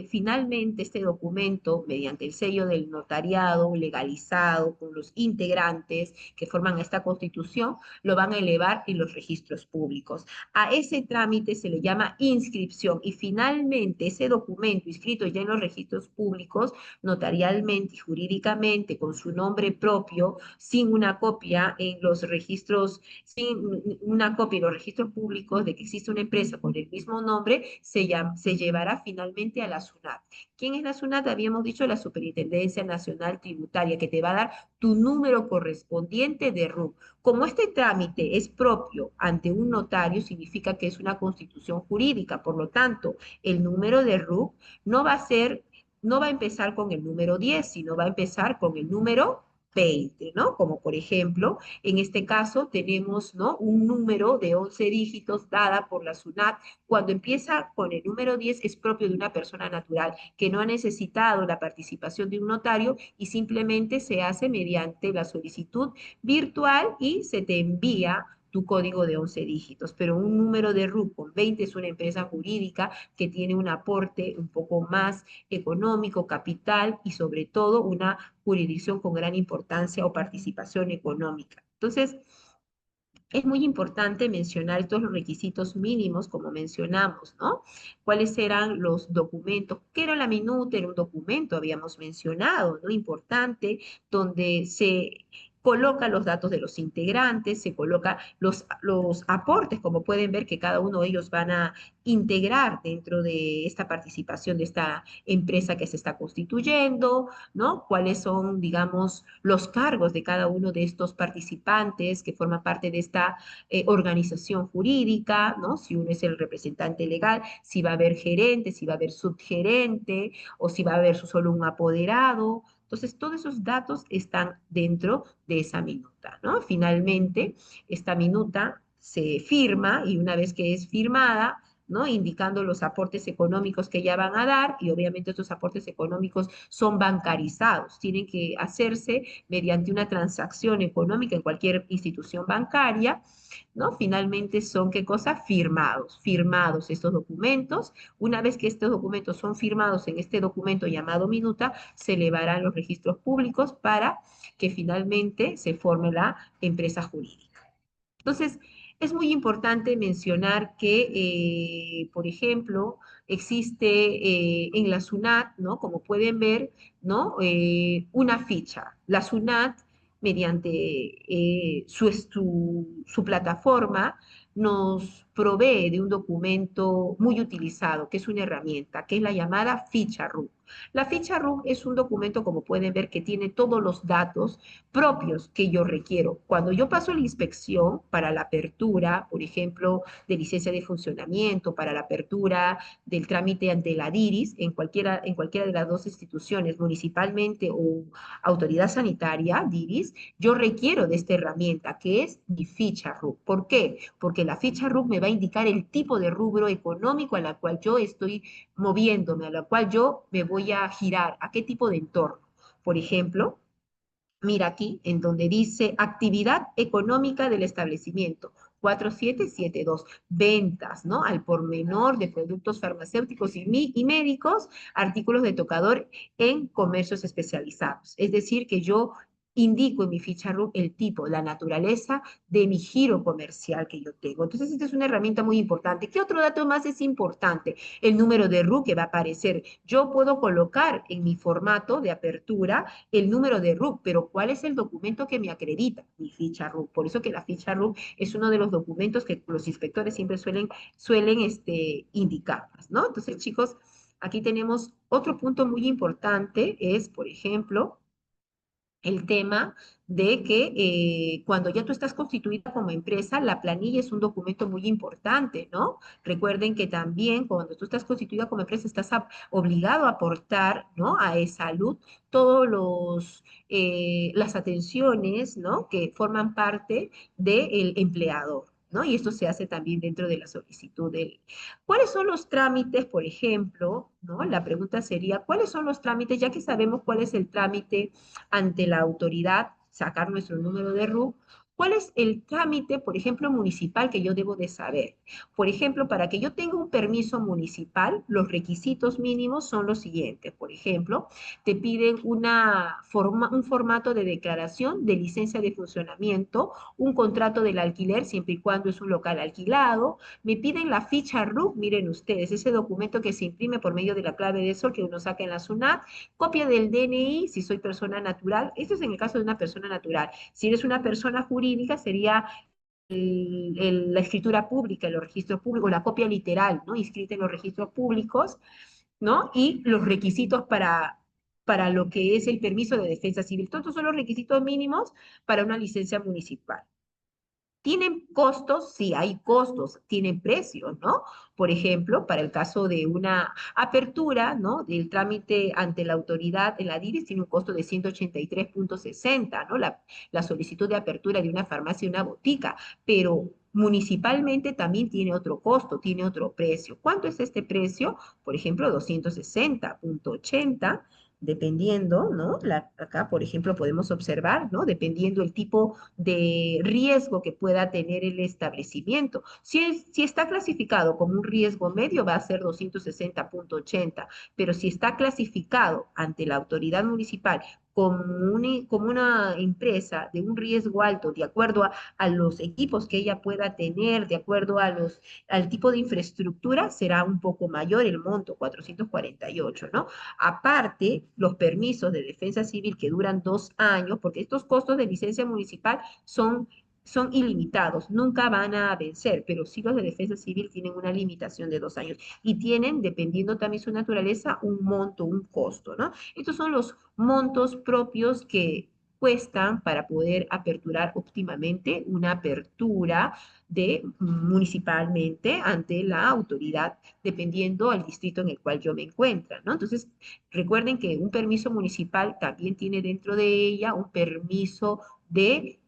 finalmente este documento, mediante el sello del notariado legalizado con los integrantes que forman esta constitución, lo van a elevar en los registros públicos. A ese trámite se le llama inscripción y finalmente ese documento inscrito ya en los registros públicos, notarialmente y jurídicamente, con su nombre propio, sin una copia en los registros, sin una copia en los registros públicos de que existe una empresa con el mismo nombre, se llevará finalmente a la SUNAT. ¿Quién es la SUNAT? Habíamos dicho la Superintendencia Nacional Tributaria, que te va a dar tu número correspondiente de RUC. Como este trámite es propio ante un notario, significa que es una constitución jurídica, por lo tanto, el número de RUC no va a empezar con el número 10, sino va a empezar con el número 20, ¿no? Como por ejemplo, en este caso tenemos, ¿no? Un número de 11 dígitos dada por la SUNAT. Cuando empieza con el número 10 es propio de una persona natural que no ha necesitado la participación de un notario y simplemente se hace mediante la solicitud virtual y se te envía tu código de 11 dígitos, pero un número de RUC con 20 es una empresa jurídica que tiene un aporte un poco más económico, capital y sobre todo una jurisdicción con gran importancia o participación económica. Entonces, es muy importante mencionar estos requisitos mínimos, como mencionamos, ¿no? ¿Cuáles eran los documentos? ¿Qué era la minuta? Era un documento, habíamos mencionado, ¿no? Importante, donde se coloca los datos de los integrantes, se coloca los aportes, como pueden ver que cada uno de ellos van a integrar dentro de esta participación de esta empresa que se está constituyendo, ¿no? Cuáles son, digamos, los cargos de cada uno de estos participantes que forman parte de esta organización jurídica, ¿no? Si uno es el representante legal, si va a haber gerente, si va a haber subgerente o si va a haber solo un apoderado. Entonces, todos esos datos están dentro de esa minuta, ¿no? Finalmente, esta minuta se firma y una vez que es firmada, ¿no? Indicando los aportes económicos que ya van a dar y obviamente estos aportes económicos son bancarizados, tienen que hacerse mediante una transacción económica en cualquier institución bancaria, ¿no? Finalmente son, ¿qué cosa? Firmados, firmados estos documentos. Una vez que estos documentos son firmados en este documento llamado minuta, se elevarán los registros públicos para que finalmente se forme la empresa jurídica. Entonces, es muy importante mencionar que, por ejemplo, existe en la SUNAT, ¿no? Como pueden ver, ¿no? Una ficha. La SUNAT, mediante su plataforma, nos provee de un documento muy utilizado, que es una herramienta, que es la llamada ficha RUC. La ficha RUC es un documento, como pueden ver, que tiene todos los datos propios que yo requiero. Cuando yo paso la inspección para la apertura, por ejemplo, de licencia de funcionamiento, para la apertura del trámite ante la DIRIS, en cualquiera de las dos instituciones, municipalmente o autoridad sanitaria, DIRIS, yo requiero de esta herramienta que es mi ficha RUC. ¿Por qué? Porque la ficha RUC me va a indicar el tipo de rubro económico a la cual yo estoy moviéndome, a la cual yo me voy a girar, a qué tipo de entorno. Por ejemplo, mira aquí, en donde dice actividad económica del establecimiento. 4772, ventas, ¿no? Al por menor de productos farmacéuticos y médicos, artículos de tocador en comercios especializados. Es decir, que yo indico en mi ficha RUC el tipo, la naturaleza de mi giro comercial que yo tengo. Entonces, esta es una herramienta muy importante. ¿Qué otro dato más es importante? El número de RUC que va a aparecer. Yo puedo colocar en mi formato de apertura el número de RUC, pero ¿cuál es el documento que me acredita? Mi ficha RUC. Por eso que la ficha RUC es uno de los documentos que los inspectores siempre suelen indicarlas, ¿no? Entonces, chicos, aquí tenemos otro punto muy importante, es, por ejemplo, el tema de que cuando ya tú estás constituida como empresa, la planilla es un documento muy importante, ¿no? Recuerden que también cuando tú estás constituida como empresa estás obligado a aportar, ¿no? A salud todos las atenciones, ¿no? Que forman parte del empleador, ¿no? Y esto se hace también dentro de la solicitud del... ¿Cuáles son los trámites, por ejemplo, ¿no? La pregunta sería, ¿cuáles son los trámites? Ya que sabemos cuál es el trámite ante la autoridad, sacar nuestro número de RUC. ¿Cuál es el trámite, por ejemplo, municipal que yo debo de saber? Por ejemplo, para que yo tenga un permiso municipal, los requisitos mínimos son los siguientes. Por ejemplo, te piden un formato de declaración de licencia de funcionamiento, un contrato del alquiler, siempre y cuando es un local alquilado. Me piden la ficha RUC, miren ustedes, ese documento que se imprime por medio de la clave de sol que uno saca en la SUNAT, copia del DNI, si soy persona natural, esto es en el caso de una persona natural. Si eres una persona jurídica, sería la escritura pública, los registros públicos, la copia literal, ¿no? Inscrita en los registros públicos, ¿no? Y los requisitos para lo que es el permiso de defensa civil. Todos son los requisitos mínimos para una licencia municipal. ¿Tienen costos? Sí, hay costos, tienen precios, ¿no? Por ejemplo, para el caso de una apertura, ¿no? Del trámite ante la autoridad en la DIRIS tiene un costo de 183.60, ¿no? La solicitud de apertura de una farmacia y una botica, pero municipalmente también tiene otro costo, tiene otro precio. ¿Cuánto es este precio? Por ejemplo, 260.80 dependiendo, ¿no? Acá, por ejemplo, podemos observar, ¿no? Dependiendo el tipo de riesgo que pueda tener el establecimiento. Si está clasificado como un riesgo medio, va a ser 260.80, pero si está clasificado ante la autoridad municipal como una empresa de un riesgo alto, de acuerdo a los equipos que ella pueda tener, de acuerdo al tipo de infraestructura, será un poco mayor el monto, 448, ¿no? Aparte, los permisos de defensa civil que duran 2 años, porque estos costos de licencia municipal son ilimitados, nunca van a vencer, pero sí los de defensa civil tienen una limitación de 2 años y tienen, dependiendo también su naturaleza, un monto, un costo, ¿no? Estos son los montos propios que cuestan para poder aperturar óptimamente una apertura municipalmente ante la autoridad, dependiendo al distrito en el cual yo me encuentre, ¿no? Entonces, recuerden que un permiso municipal también tiene dentro de ella un permiso de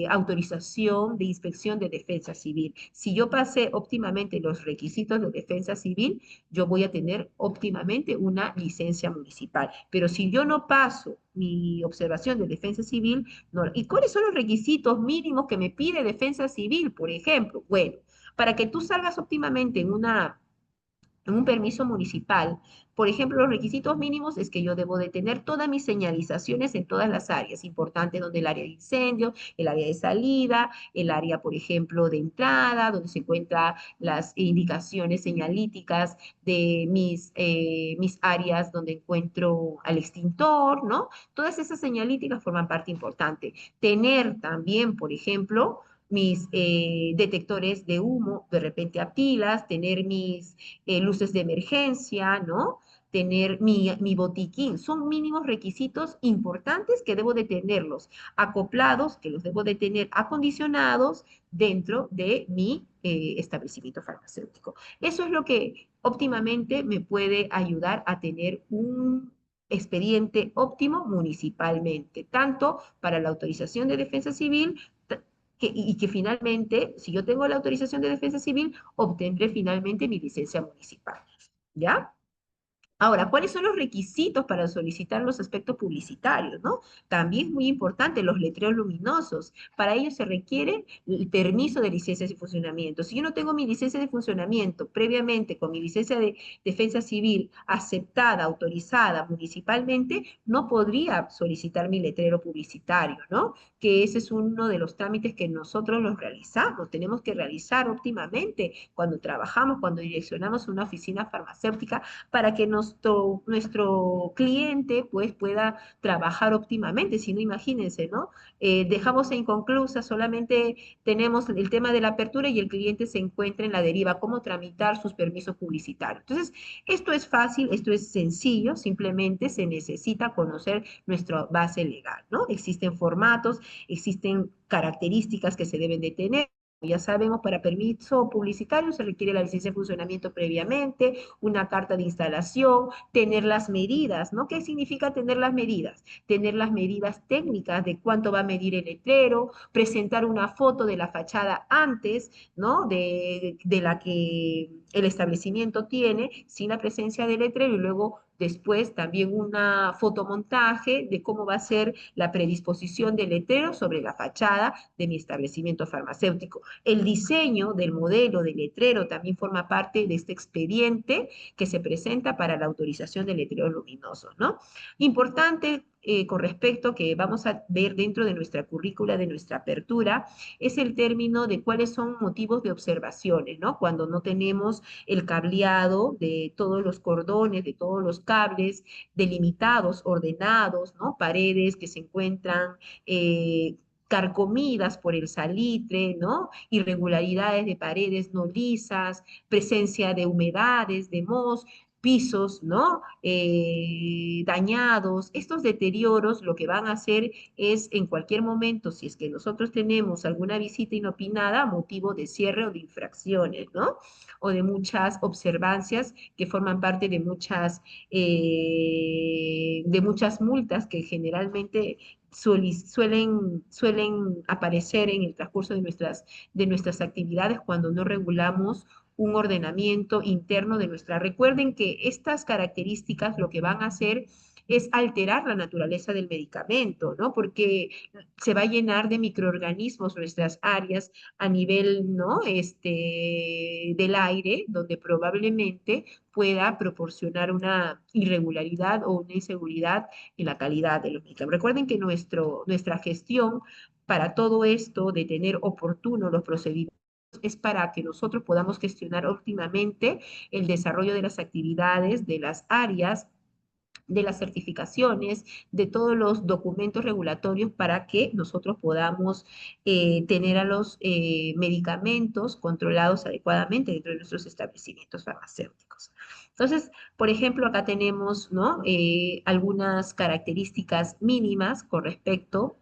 autorización de inspección de defensa civil. Si yo pasé óptimamente los requisitos de defensa civil, yo voy a tener óptimamente una licencia municipal. Pero si yo no paso mi observación de defensa civil, no. ¿Y cuáles son los requisitos mínimos que me pide defensa civil, por ejemplo? Bueno, para que tú salgas óptimamente en un permiso municipal, por ejemplo, los requisitos mínimos es que yo debo de tener todas mis señalizaciones en todas las áreas importantes, donde el área de incendio, el área de salida, el área, por ejemplo, de entrada, donde se encuentran las indicaciones señalíticas de mis áreas donde encuentro al extintor, ¿no? Todas esas señalíticas forman parte importante. Tener también, por ejemplo, mis detectores de humo, de repente a pilas, tener mis luces de emergencia, ¿no? Tener mi botiquín. Son mínimos requisitos importantes que debo de tenerlos acoplados, que los debo de tener acondicionados dentro de mi establecimiento farmacéutico. Eso es lo que óptimamente me puede ayudar a tener un expediente óptimo municipalmente, tanto para la autorización de defensa civil y que finalmente, si yo tengo la autorización de defensa civil, obtendré finalmente mi licencia municipal. ¿Ya? Ahora, ¿cuáles son los requisitos para solicitar los aspectos publicitarios, no? También es muy importante los letreros luminosos. Para ello se requiere el permiso de licencia de funcionamiento. Si yo no tengo mi licencia de funcionamiento previamente con mi licencia de defensa civil aceptada, autorizada municipalmente, no podría solicitar mi letrero publicitario, ¿no? Que ese es uno de los trámites que nosotros los realizamos. Tenemos que realizar óptimamente cuando trabajamos, cuando direccionamos una oficina farmacéutica para que nuestro cliente pues pueda trabajar óptimamente. Si no, imagínense, ¿no? Dejamos inconclusa, solamente tenemos el tema de la apertura y el cliente se encuentra en la deriva, cómo tramitar sus permisos publicitarios. Entonces, esto es fácil, esto es sencillo, simplemente se necesita conocer nuestra base legal, ¿no? Existen formatos, existen características que se deben de tener. Ya sabemos, para permiso publicitario se requiere la licencia de funcionamiento previamente, una carta de instalación, tener las medidas, ¿no? ¿Qué significa tener las medidas? Tener las medidas técnicas de cuánto va a medir el letrero, presentar una foto de la fachada antes, ¿no? De la que el establecimiento tiene, sin la presencia del letrero, y luego después también una fotomontaje de cómo va a ser la predisposición del letrero sobre la fachada de mi establecimiento farmacéutico. El diseño del modelo de letrero también forma parte de este expediente que se presenta para la autorización de letreros luminosos, ¿no? Importante con respecto que vamos a ver dentro de nuestra currícula, de nuestra apertura, es el término de cuáles son motivos de observaciones, ¿no? Cuando no tenemos el cableado de todos los cordones, de todos los cables delimitados, ordenados, ¿no? Paredes que se encuentran carcomidas por el salitre, ¿no? Irregularidades de paredes no lisas, presencia de humedades, de moho, pisos, ¿no? Dañados. Estos deterioros lo que van a hacer es en cualquier momento, si es que nosotros tenemos alguna visita inopinada, motivo de cierre o de infracciones, ¿no? O de muchas observancias que forman parte de muchas multas que generalmente suelen aparecer en el transcurso de nuestras actividades cuando no regulamos un ordenamiento interno de nuestra. Recuerden que estas características lo que van a hacer es alterar la naturaleza del medicamento, ¿no? Porque se va a llenar de microorganismos nuestras áreas a nivel, ¿no? Del aire, donde probablemente pueda proporcionar una irregularidad o una inseguridad en la calidad de los medicamentos. Recuerden que nuestra gestión para todo esto de tener oportunos los procedimientos es para que nosotros podamos gestionar óptimamente el desarrollo de las actividades, de las áreas, de las certificaciones, de todos los documentos regulatorios para que nosotros podamos tener a los medicamentos controlados adecuadamente dentro de nuestros establecimientos farmacéuticos. Entonces, por ejemplo, acá tenemos, ¿no? Algunas características mínimas con respecto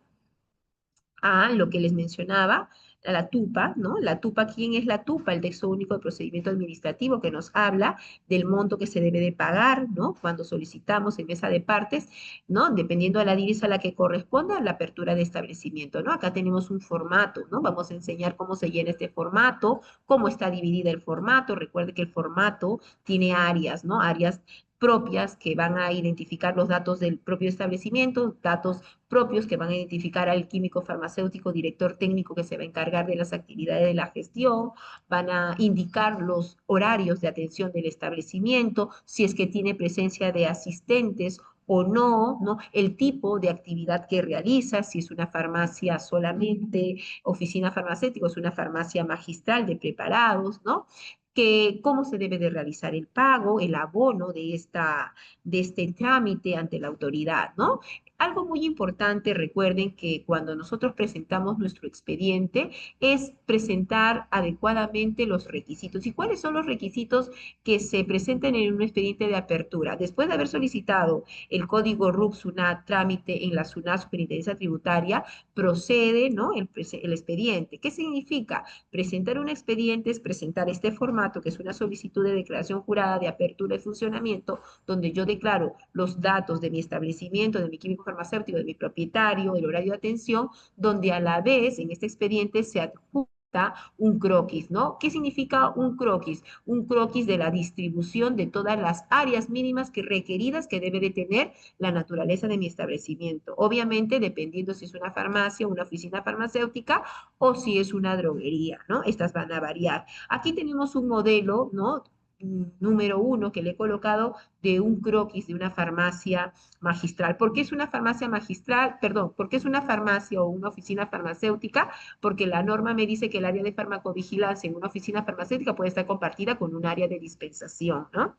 a lo que les mencionaba, a la TUPA, ¿no? La TUPA, ¿quién es la TUPA? El texto único de procedimiento administrativo que nos habla del monto que se debe de pagar, ¿no? Cuando solicitamos en mesa de partes, ¿no? Dependiendo de la divisa a la que corresponda, la apertura de establecimiento, ¿no? Acá tenemos un formato, ¿no? Vamos a enseñar cómo se llena este formato, cómo está dividida el formato. Recuerde que el formato tiene áreas, ¿no? Áreas propias que van a identificar los datos del propio establecimiento, datos propios que van a identificar al químico farmacéutico, director técnico que se va a encargar de las actividades de la gestión, van a indicar los horarios de atención del establecimiento, si es que tiene presencia de asistentes o no, ¿no? El tipo de actividad que realiza, si es una farmacia solamente, oficina farmacéutica, es una farmacia magistral de preparados, ¿no? Que cómo se debe de realizar el pago, el abono de este trámite ante la autoridad, ¿no? Algo muy importante, recuerden que cuando nosotros presentamos nuestro expediente es presentar adecuadamente los requisitos. ¿Y cuáles son los requisitos que se presenten en un expediente de apertura? Después de haber solicitado el código RUC SUNAT trámite en la SUNAT Superintendencia Tributaria, procede, ¿no? El expediente. ¿Qué significa? Presentar un expediente es presentar este formato, que es una solicitud de declaración jurada de apertura y funcionamiento, donde yo declaro los datos de mi establecimiento, de mi químico farmacéutico, de mi propietario, el horario de atención, donde a la vez en este expediente se adjunta un croquis, ¿no? ¿Qué significa un croquis? Un croquis de la distribución de todas las áreas mínimas que requeridas que debe de tener la naturaleza de mi establecimiento. Obviamente, dependiendo si es una farmacia, una oficina farmacéutica o si es una droguería, ¿no? Estas van a variar. Aquí tenemos un modelo, ¿no? Número uno que le he colocado de un croquis de una farmacia magistral. ¿Por qué es una farmacia magistral? Perdón, ¿por qué es una farmacia o una oficina farmacéutica? Porque la norma me dice que el área de farmacovigilancia en una oficina farmacéutica puede estar compartida con un área de dispensación, ¿no?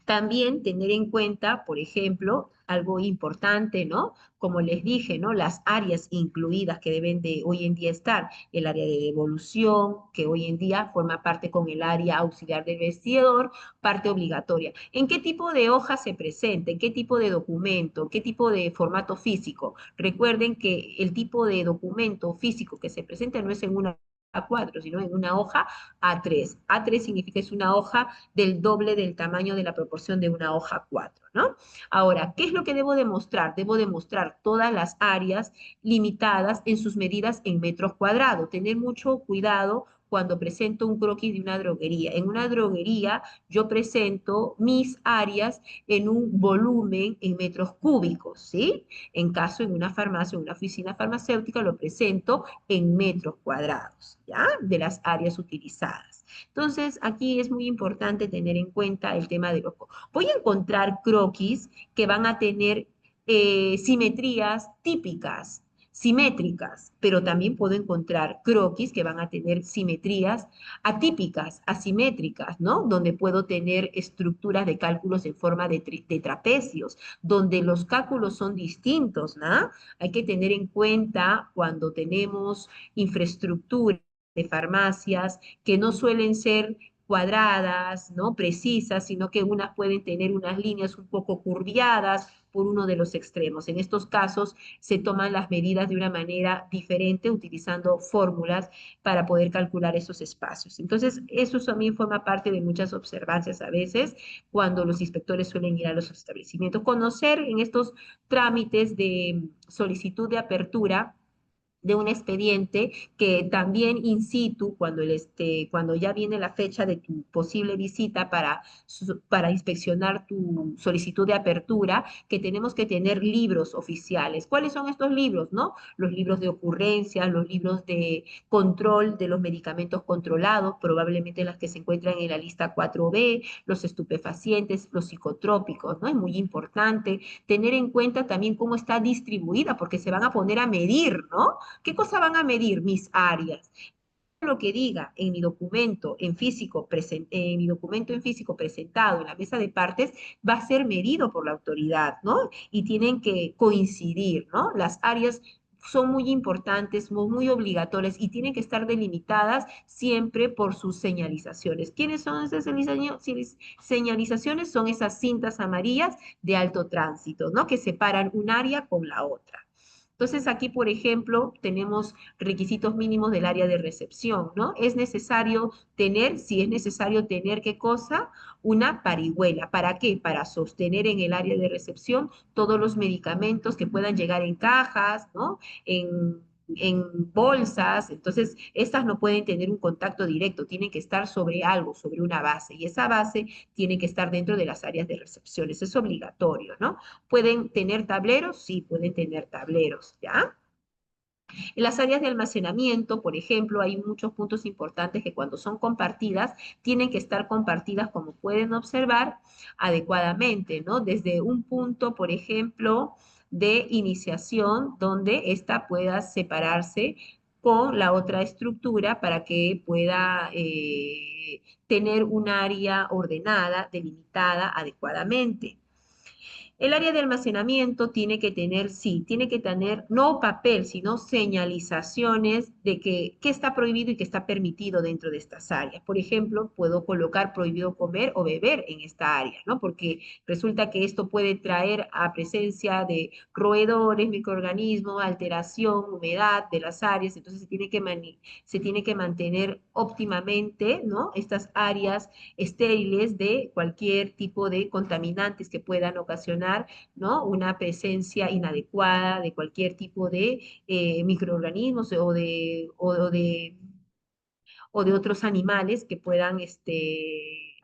También tener en cuenta, por ejemplo, algo importante, ¿no? Como les dije, ¿no? Las áreas incluidas que deben de hoy en día estar, el área de devolución, que hoy en día forma parte con el área auxiliar del vestidor, parte obligatoria. ¿En qué tipo de hoja se presenta? ¿En qué tipo de documento? ¿Qué tipo de formato físico? Recuerden que el tipo de documento físico que se presenta no es en una A4, sino en una hoja A3. A3 significa es una hoja del doble del tamaño de la proporción de una hoja 4, ¿no? Ahora, ¿qué es lo que debo demostrar? Debo demostrar todas las áreas limitadas en sus medidas en metros cuadrados. Tener mucho cuidado cuando presento un croquis de una droguería. En una droguería yo presento mis áreas en un volumen en metros cúbicos, ¿sí? En caso en una farmacia o una oficina farmacéutica lo presento en metros cuadrados, ¿ya? De las áreas utilizadas. Entonces, aquí es muy importante tener en cuenta el tema de los... Voy a encontrar croquis que van a tener simetrías típicas, simétricas, pero también puedo encontrar croquis que van a tener simetrías atípicas, asimétricas, ¿no? Donde puedo tener estructuras de cálculos en forma de trapecios, donde los cálculos son distintos, ¿no? Hay que tener en cuenta cuando tenemos infraestructura de farmacias que no suelen ser cuadradas, ¿no? Precisas, sino que unas pueden tener unas líneas un poco curviadas por uno de los extremos. En estos casos se toman las medidas de una manera diferente utilizando fórmulas para poder calcular esos espacios. Entonces, eso también forma parte de muchas observancias a veces cuando los inspectores suelen ir a los establecimientos. Conocer en estos trámites de solicitud de apertura de un expediente que también in situ, cuando ya viene la fecha de tu posible visita para inspeccionar tu solicitud de apertura, que tenemos que tener libros oficiales. ¿Cuáles son estos libros, no? Los libros de ocurrencias, los libros de control de los medicamentos controlados, probablemente las que se encuentran en la lista 4B, los estupefacientes, los psicotrópicos, ¿no? Es muy importante tener en cuenta también cómo está distribuida, porque se van a poner a medir, ¿no? ¿Qué cosa van a medir mis áreas? Lo que diga en mi documento en físico presentado en la mesa de partes va a ser medido por la autoridad, ¿no? Y tienen que coincidir, ¿no? Las áreas son muy importantes, muy obligatorias y tienen que estar delimitadas siempre por sus señalizaciones. ¿Quiénes son esas señalizaciones? Son esas cintas amarillas de alto tránsito, ¿no? Que separan un área con la otra. Entonces aquí, por ejemplo, tenemos requisitos mínimos del área de recepción, ¿no? Es necesario tener, si es necesario tener, ¿qué cosa? Una parihuela. ¿Para qué? Para sostener en el área de recepción todos los medicamentos que puedan llegar en cajas, ¿no? En bolsas, entonces estas no pueden tener un contacto directo, tienen que estar sobre algo, sobre una base, y esa base tiene que estar dentro de las áreas de recepción, eso es obligatorio, ¿no? ¿Pueden tener tableros? Sí, pueden tener tableros, ¿ya? En las áreas de almacenamiento, por ejemplo, hay muchos puntos importantes que cuando son compartidas, tienen que estar compartidas, como pueden observar, adecuadamente, ¿no? Desde un punto, por ejemplo, de iniciación, donde ésta pueda separarse con la otra estructura para que pueda tener un área ordenada, delimitada adecuadamente. El área de almacenamiento tiene que tener, sí, tiene que tener no papel, sino señalizaciones de que, qué está prohibido y qué está permitido dentro de estas áreas. Por ejemplo, puedo colocar prohibido comer o beber en esta área, ¿no? Porque resulta que esto puede traer a presencia de roedores, microorganismos, alteración, humedad de las áreas, entonces se tiene que mantener óptimamente, ¿no? Estas áreas estériles de cualquier tipo de contaminantes que puedan ocasionar, ¿no? Una presencia inadecuada de cualquier tipo de microorganismos o de otros animales que puedan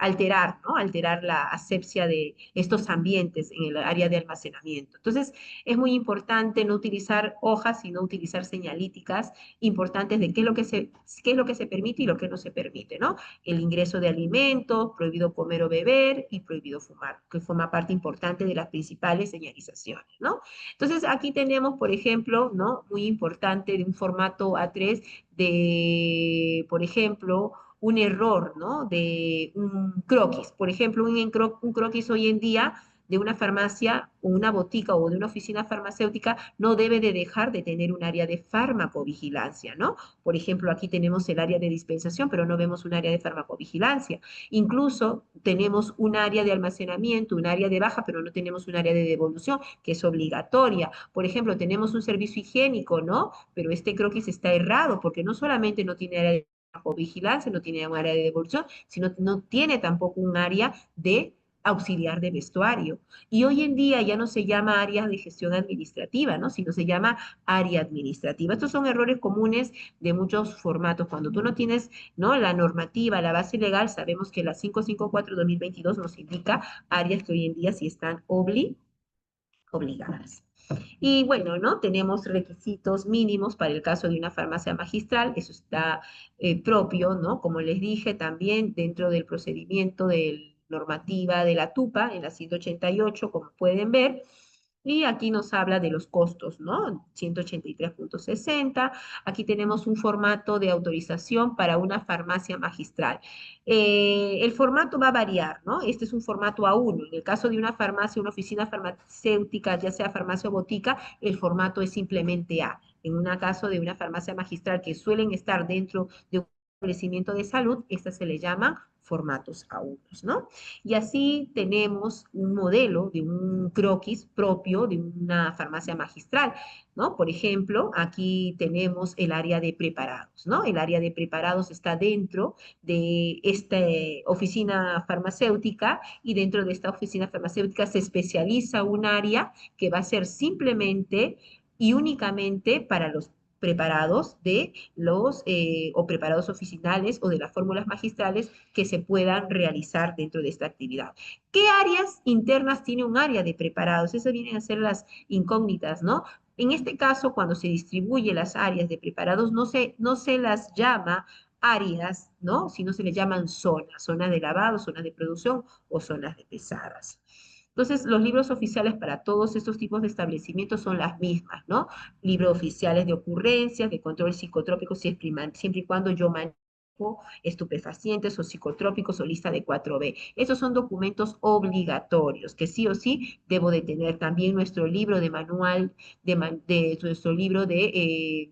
alterar, ¿no? Alterar la asepsia de estos ambientes en el área de almacenamiento. Entonces, es muy importante no utilizar hojas, sino utilizar señalíticas importantes de qué es lo que se permite y lo que no se permite, ¿no? El ingreso de alimentos, prohibido comer o beber y prohibido fumar, que forma parte importante de las principales señalizaciones, ¿no? Entonces, aquí tenemos, por ejemplo, ¿no? Muy importante de un formato A3 de, por ejemplo, un error, ¿no? De un croquis. Por ejemplo, un croquis hoy en día de una farmacia o una botica o de una oficina farmacéutica no debe de dejar de tener un área de farmacovigilancia, ¿no? Por ejemplo, aquí tenemos el área de dispensación, pero no vemos un área de farmacovigilancia. Incluso tenemos un área de almacenamiento, un área de baja, pero no tenemos un área de devolución, que es obligatoria. Por ejemplo, tenemos un servicio higiénico, ¿no? Pero este croquis está errado porque no solamente no tiene área de vigilancia, no tiene un área de devolución, sino no tiene tampoco un área de auxiliar de vestuario. Y hoy en día ya no se llama área de gestión administrativa, ¿no? Sino se llama área administrativa. Estos son errores comunes de muchos formatos. Cuando tú no tienes, ¿no? La normativa, la base legal, sabemos que la 554-2022 nos indica áreas que hoy en día sí están obligadas. Y bueno, ¿no? Tenemos requisitos mínimos para el caso de una farmacia magistral, eso está propio, ¿no? Como les dije, también dentro del procedimiento de normativa de la TUPA, en la 188, como pueden ver. Y aquí nos habla de los costos, ¿no? 183.60. Aquí tenemos un formato de autorización para una farmacia magistral. El formato va a variar, ¿no? Este es un formato A1. En el caso de una farmacia, una oficina farmacéutica, ya sea farmacia o botica, el formato es simplemente A. En un caso de una farmacia magistral que suelen estar dentro de un establecimiento de salud, estas se le llaman formatos A1, ¿no? Y así tenemos un modelo de un croquis propio de una farmacia magistral, ¿no? Por ejemplo, aquí tenemos el área de preparados, ¿no? El área de preparados está dentro de esta oficina farmacéutica y dentro de esta oficina farmacéutica se especializa un área que va a ser simplemente y únicamente para los preparados de los o preparados oficinales o de las fórmulas magistrales que se puedan realizar dentro de esta actividad. ¿Qué áreas internas tiene un área de preparados? Esas vienen a ser las incógnitas, ¿no? En este caso, cuando se distribuye las áreas de preparados, no se las llama áreas, ¿no? Sino se le llaman zonas, zonas de lavado, zonas de producción o zonas de pesadas. Entonces, los libros oficiales para todos estos tipos de establecimientos son las mismas, ¿no? Libros oficiales de ocurrencias, de control psicotrópico, siempre y cuando yo manejo estupefacientes o psicotrópicos o lista de 4B. Esos son documentos obligatorios que sí o sí debo de tener. También nuestro libro de manual, nuestro libro de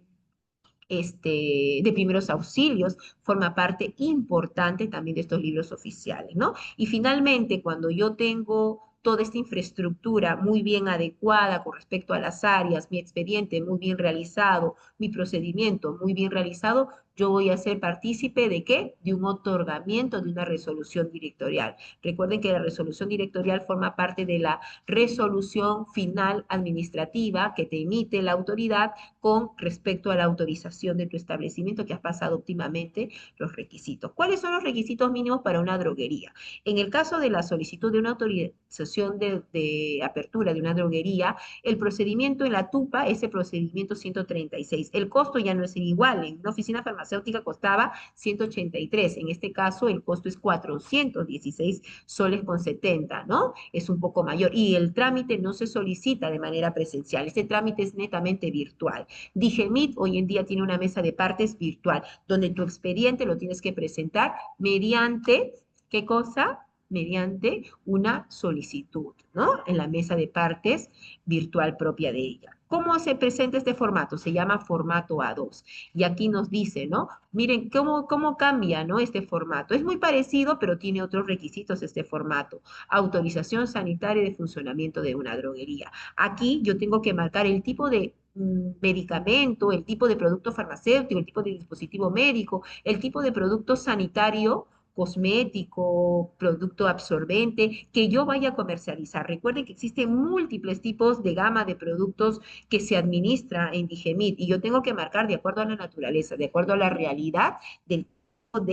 primeros auxilios, forma parte importante también de estos libros oficiales, ¿no? Y finalmente, cuando yo tengo toda esta infraestructura muy bien adecuada con respecto a las áreas, mi expediente muy bien realizado, mi procedimiento muy bien realizado, yo voy a ser partícipe de qué? De un otorgamiento de una resolución directorial. Recuerden que la resolución directorial forma parte de la resolución final administrativa que te emite la autoridad con respecto a la autorización de tu establecimiento que has pasado óptimamente los requisitos. ¿Cuáles son los requisitos mínimos para una droguería? En el caso de la solicitud de una autorización de apertura de una droguería, el procedimiento en la TUPA es el procedimiento 136. El costo ya no es igual. En una oficina farmacéutica costaba 183. En este caso, el costo es 416 soles con 70, ¿no? Es un poco mayor. Y el trámite no se solicita de manera presencial. Este trámite es netamente virtual. Digemit hoy en día tiene una mesa de partes virtual, donde tu expediente lo tienes que presentar mediante, ¿qué cosa? Mediante una solicitud, ¿no? En la mesa de partes virtual propia de ella. ¿Cómo se presenta este formato? Se llama formato A2. Y aquí nos dice, ¿no? Miren cómo cambia, ¿no? Este formato. Es muy parecido, pero tiene otros requisitos este formato. Autorización sanitaria de funcionamiento de una droguería. Aquí yo tengo que marcar el tipo de medicamento, el tipo de producto farmacéutico, el tipo de dispositivo médico, el tipo de producto sanitario, cosmético, producto absorbente, que yo vaya a comercializar. Recuerden que existen múltiples tipos de gama de productos que se administra en Digemit y yo tengo que marcar de acuerdo a la naturaleza, de acuerdo a la realidad del tipo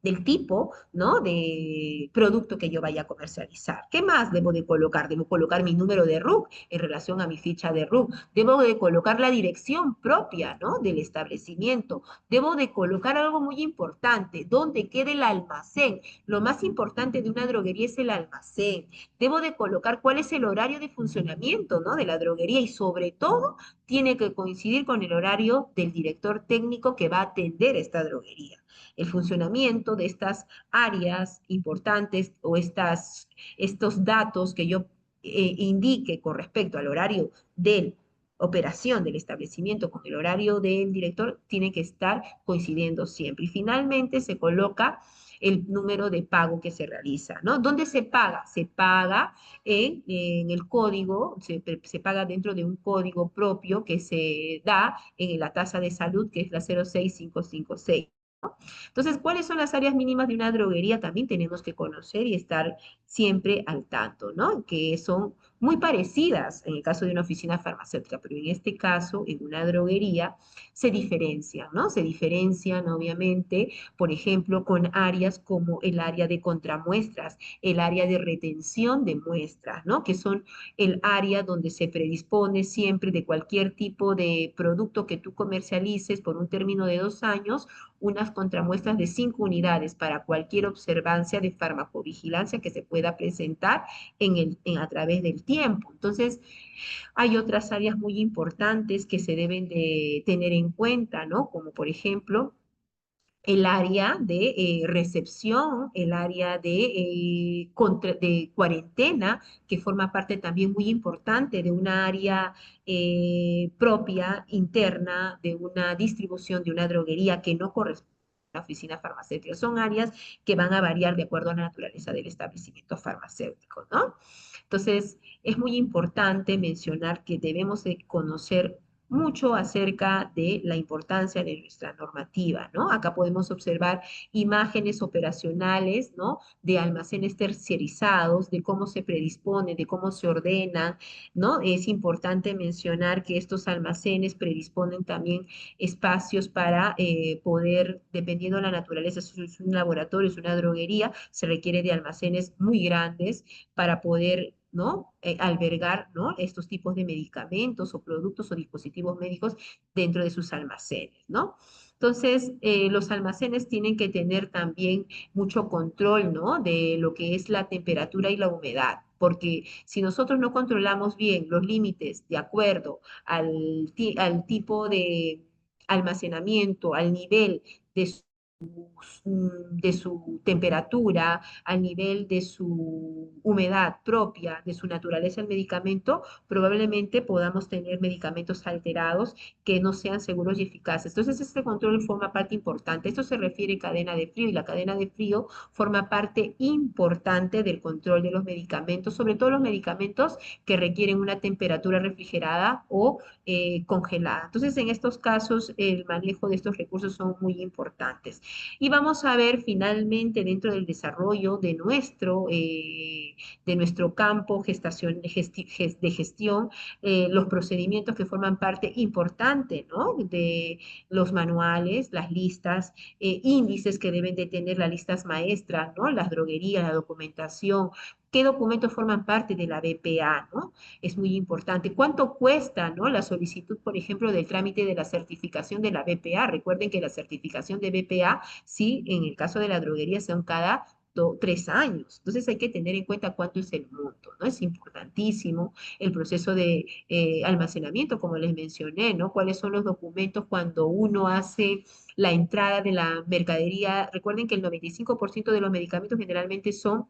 del tipo, ¿no? De producto que yo vaya a comercializar. ¿Qué más debo de colocar? Debo colocar mi número de RUC en relación a mi ficha de RUC. Debo de colocar la dirección propia, ¿no? Del establecimiento. Debo de colocar algo muy importante, dónde queda el almacén. Lo más importante de una droguería es el almacén. Debo de colocar cuál es el horario de funcionamiento, ¿no? De la droguería y sobre todo tiene que coincidir con el horario del director técnico que va a atender esta droguería. El funcionamiento de estas áreas importantes o estos datos que yo indique con respecto al horario de operación del establecimiento con el horario del director tiene que estar coincidiendo siempre. Y finalmente se coloca el número de pago que se realiza, ¿no? ¿Dónde se paga? Se paga en el código, se paga dentro de un código propio que se da en la tasa de salud, que es la 06556. Entonces, ¿cuáles son las áreas mínimas de una droguería? También tenemos que conocer y estar siempre al tanto, ¿no? Que son muy parecidas en el caso de una oficina farmacéutica, pero en este caso, en una droguería, se diferencian, ¿no? Se diferencian, obviamente, por ejemplo, con áreas como el área de contramuestras, el área de retención de muestras, ¿no? Que son el área donde se predispone siempre de cualquier tipo de producto que tú comercialices por un término de 2 años unas contramuestras de 5 unidades para cualquier observancia de farmacovigilancia que se pueda presentar a través del tiempo. Entonces, hay otras áreas muy importantes que se deben de tener en cuenta, ¿no? Como por ejemplo, el área de recepción, el área de cuarentena, que forma parte también muy importante de una área propia, interna, de una distribución de una droguería que no corresponde a la oficina farmacéutica. Son áreas que van a variar de acuerdo a la naturaleza del establecimiento farmacéutico, ¿no? Entonces, es muy importante mencionar que debemos de conocer mucho acerca de la importancia de nuestra normativa, ¿no? Acá podemos observar imágenes operacionales, ¿no? De almacenes terciarizados, de cómo se predispone, de cómo se ordenan, ¿no? Es importante mencionar que estos almacenes predisponen también espacios para poder, dependiendo de la naturaleza, si es un laboratorio, es una droguería, se requiere de almacenes muy grandes para poder, ¿no? Albergar, ¿no? Estos tipos de medicamentos o productos o dispositivos médicos dentro de sus almacenes, ¿no? Entonces, los almacenes tienen que tener también mucho control, ¿no? De lo que es la temperatura y la humedad, porque si nosotros no controlamos bien los límites de acuerdo al tipo de almacenamiento, al nivel de de su temperatura, al nivel de su humedad propia, de su naturaleza el medicamento, probablemente podamos tener medicamentos alterados que no sean seguros y eficaces. Entonces, este control forma parte importante. Esto se refiere a cadena de frío y la cadena de frío forma parte importante del control de los medicamentos, sobre todo los medicamentos que requieren una temperatura refrigerada o congelada. Entonces, en estos casos, el manejo de estos recursos son muy importantes. Y vamos a ver finalmente dentro del desarrollo de nuestro campo de gestión, los procedimientos que forman parte importante, ¿no? De los manuales, las listas, índices que deben de tener las listas maestras, ¿no? Las droguerías, la documentación. ¿Qué documentos forman parte de la BPA, ¿no? Es muy importante. ¿Cuánto cuesta, ¿no? La solicitud, por ejemplo, del trámite de la certificación de la BPA? Recuerden que la certificación de BPA, sí, en el caso de la droguería, son cada 3 años. Entonces hay que tener en cuenta cuánto es el monto, ¿no? Es importantísimo el proceso de almacenamiento, como les mencioné, ¿no? ¿Cuáles son los documentos cuando uno hace la entrada de la mercadería? Recuerden que el 95% de los medicamentos generalmente son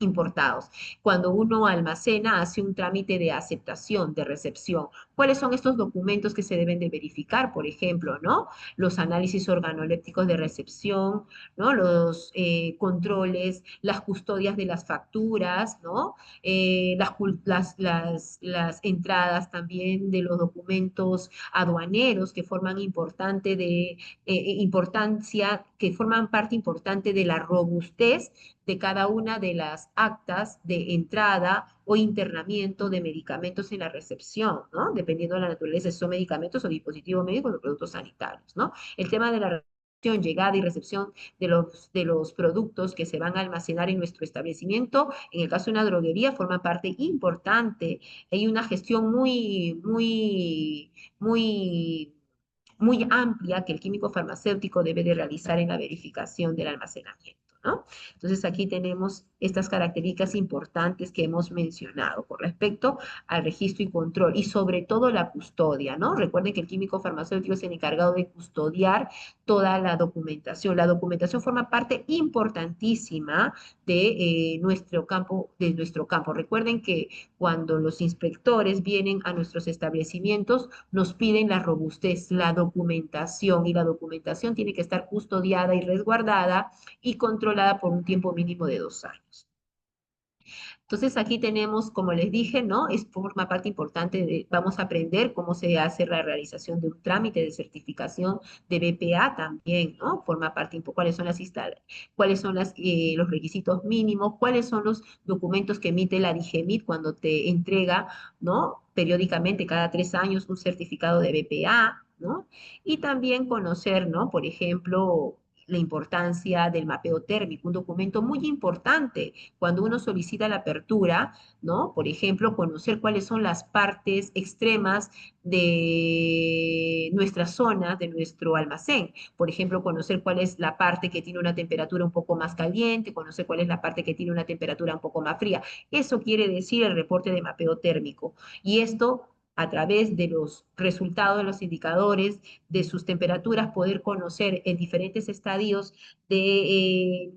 importados. Cuando uno almacena, hace un trámite de aceptación, de recepción. ¿Cuáles son estos documentos que se deben de verificar? Por ejemplo, ¿no? Los análisis organolépticos de recepción, ¿no? Los controles, las custodias de las facturas, ¿no? Las entradas también de los documentos aduaneros que forman importancia, que forman parte importante de la robustez de cada una de las actas de entrada o internamiento de medicamentos en la recepción, ¿no? Dependiendo de la naturaleza, si son medicamentos o dispositivos médicos o productos sanitarios, ¿no? El tema de la recepción, llegada y recepción de los productos que se van a almacenar en nuestro establecimiento, en el caso de una droguería, forma parte importante. Hay una gestión muy muy amplia que el químico farmacéutico debe de realizar en la verificación del almacenamiento, ¿no? Entonces aquí tenemos estas características importantes que hemos mencionado con respecto al registro y control y sobre todo la custodia, ¿no? Recuerden que el químico farmacéutico es el encargado de custodiar toda la documentación. La documentación forma parte importantísima de nuestro campo. Recuerden que cuando los inspectores vienen a nuestros establecimientos, nos piden la robustez, la documentación, y la documentación tiene que estar custodiada y resguardada y controlada por un tiempo mínimo de 2 años. Entonces aquí tenemos, como les dije, ¿no? Forma parte importante vamos a aprender cómo se hace la realización de un trámite de certificación de BPA también, ¿no? Forma parte, cuáles son los requisitos mínimos, cuáles son los documentos que emite la DIGEMIT cuando te entrega, ¿no? Periódicamente, cada 3 años, un certificado de BPA, ¿no? Y también conocer, ¿no? Por ejemplo, la importancia del mapeo térmico, un documento muy importante cuando uno solicita la apertura, ¿no? Por ejemplo, conocer cuáles son las partes extremas de nuestra zona, de nuestro almacén. Por ejemplo, conocer cuál es la parte que tiene una temperatura un poco más caliente, conocer cuál es la parte que tiene una temperatura un poco más fría. Eso quiere decir el reporte de mapeo térmico. Y esto a través de los resultados de los indicadores de sus temperaturas, poder conocer en diferentes estadios de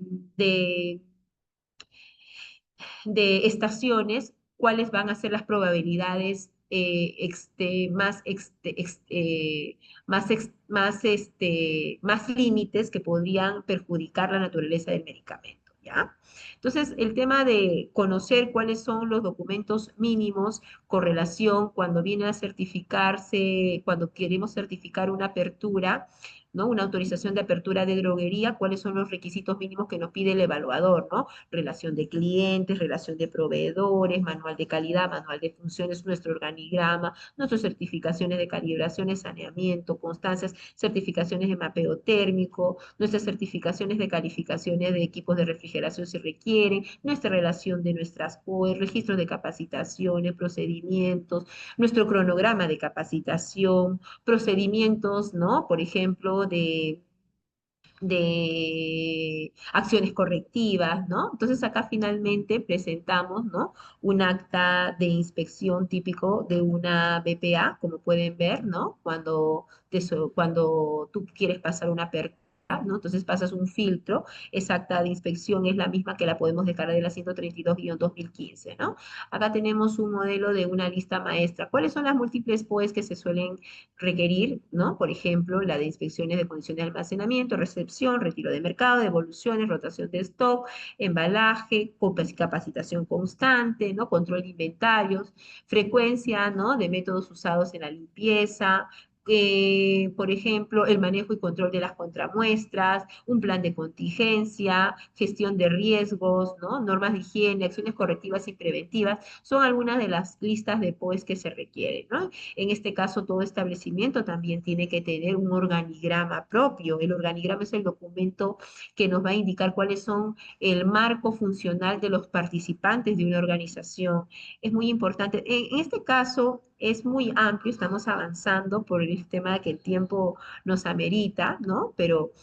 de estaciones, cuáles van a ser las probabilidades más límites que podrían perjudicar la naturaleza del medicamento, ¿ya? Entonces, el tema de conocer cuáles son los documentos mínimos con relación cuando viene a certificarse, cuando queremos certificar una apertura, ¿no? Una autorización de apertura de droguería, cuáles son los requisitos mínimos que nos pide el evaluador, ¿no? Relación de clientes, relación de proveedores, manual de calidad, manual de funciones, nuestro organigrama, nuestras certificaciones de calibraciones, saneamiento, constancias, certificaciones de mapeo térmico, nuestras certificaciones de calificaciones de equipos de refrigeración si requieren, nuestra relación de nuestras POE, registros de capacitaciones, procedimientos, nuestro cronograma de capacitación, procedimientos, ¿no? Por ejemplo, de acciones correctivas, ¿no? Entonces acá finalmente presentamos, ¿no? Un acta de inspección típico de una BPA, como pueden ver, ¿no? Cuando tú quieres pasar una apertura ¿no? Entonces pasas un filtro, esa acta de inspección es la misma que la podemos dejar de la 132-2015, ¿no? Acá tenemos un modelo de una lista maestra. ¿Cuáles son las múltiples POEs que se suelen requerir, ¿no? Por ejemplo, la de inspecciones de condiciones de almacenamiento, recepción, retiro de mercado, devoluciones, rotación de stock, embalaje, capacitación constante, ¿no? Control de inventarios, frecuencia, ¿no? De métodos usados en la limpieza, por ejemplo, el manejo y control de las contramuestras, un plan de contingencia, gestión de riesgos, ¿no? Normas de higiene, acciones correctivas y preventivas, son algunas de las listas de POEs que se requieren, ¿no? En este caso, todo establecimiento también tiene que tener un organigrama propio. El organigrama es el documento que nos va a indicar cuáles son el marco funcional de los participantes de una organización. Es muy importante. En este caso es muy amplio, estamos avanzando por el tema de que el tiempo nos amerita, ¿no? Pero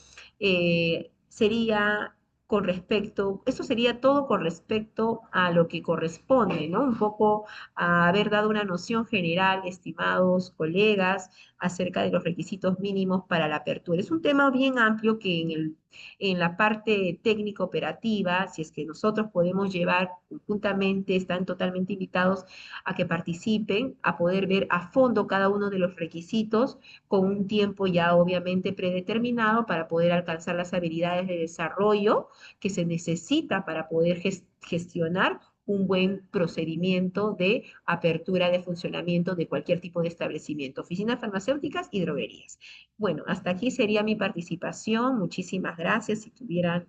sería con respecto, eso sería todo con respecto a lo que corresponde, ¿no? Un poco a haber dado una noción general, estimados colegas, acerca de los requisitos mínimos para la apertura. Es un tema bien amplio que en la parte técnica operativa, si es que nosotros podemos llevar conjuntamente, están totalmente invitados a que participen, a poder ver a fondo cada uno de los requisitos con un tiempo ya obviamente predeterminado para poder alcanzar las habilidades de desarrollo que se necesita para poder gestionar un buen procedimiento de apertura de funcionamiento de cualquier tipo de establecimiento, oficinas farmacéuticas y droguerías. Bueno, hasta aquí sería mi participación. Muchísimas gracias. Si tuvieran,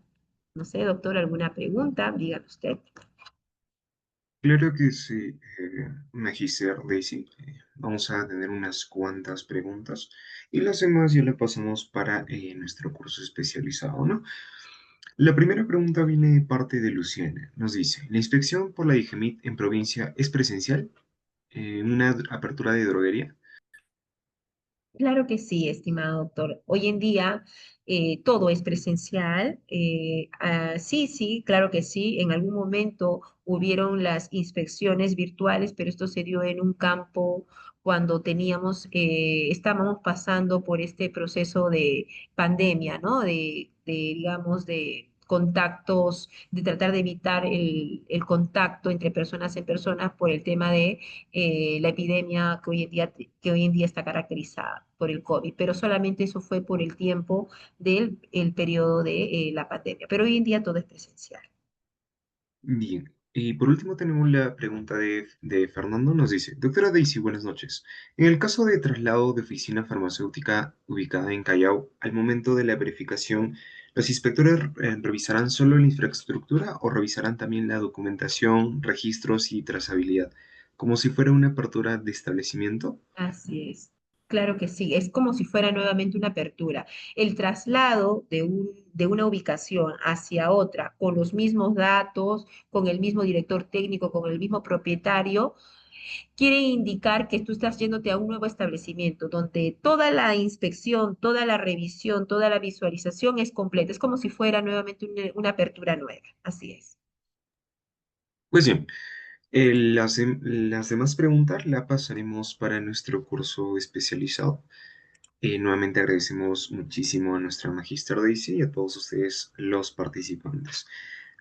no sé, doctor, alguna pregunta, digan usted. Claro que sí, Magister Daisy. Vamos a tener unas cuantas preguntas y las demás ya le pasamos para nuestro curso especializado, ¿no? La primera pregunta viene de parte de Luciana. Nos dice, ¿la inspección por la DIGEMIT en provincia es presencial? ¿Una apertura de droguería? Claro que sí, estimado doctor. Hoy en día todo es presencial. Sí, sí, claro que sí. En algún momento hubieron las inspecciones virtuales, pero esto se dio en un campo cuando estábamos pasando por este proceso de pandemia, ¿no? Digamos, de contactos, de tratar de evitar el contacto entre personas en personas por el tema de la epidemia que hoy en día está caracterizada por el COVID, pero solamente eso fue por el tiempo del el periodo de la pandemia, pero hoy en día todo es presencial. Bien. Y por último tenemos la pregunta de Fernando. Nos dice, doctora Daisy, buenas noches. En el caso de traslado de oficina farmacéutica ubicada en Callao, al momento de la verificación, ¿los inspectores revisarán solo la infraestructura o revisarán también la documentación, registros y trazabilidad, como si fuera una apertura de establecimiento? Así es. Claro que sí, es como si fuera nuevamente una apertura. El traslado de una ubicación hacia otra con los mismos datos, con el mismo director técnico, con el mismo propietario, quiere indicar que tú estás yéndote a un nuevo establecimiento donde toda la inspección, toda la revisión, toda la visualización es completa. Es como si fuera nuevamente una apertura nueva. Así es. Pues bien, las demás preguntas las pasaremos para nuestro curso especializado. Nuevamente agradecemos muchísimo a nuestra Magister Daisy y a todos ustedes los participantes.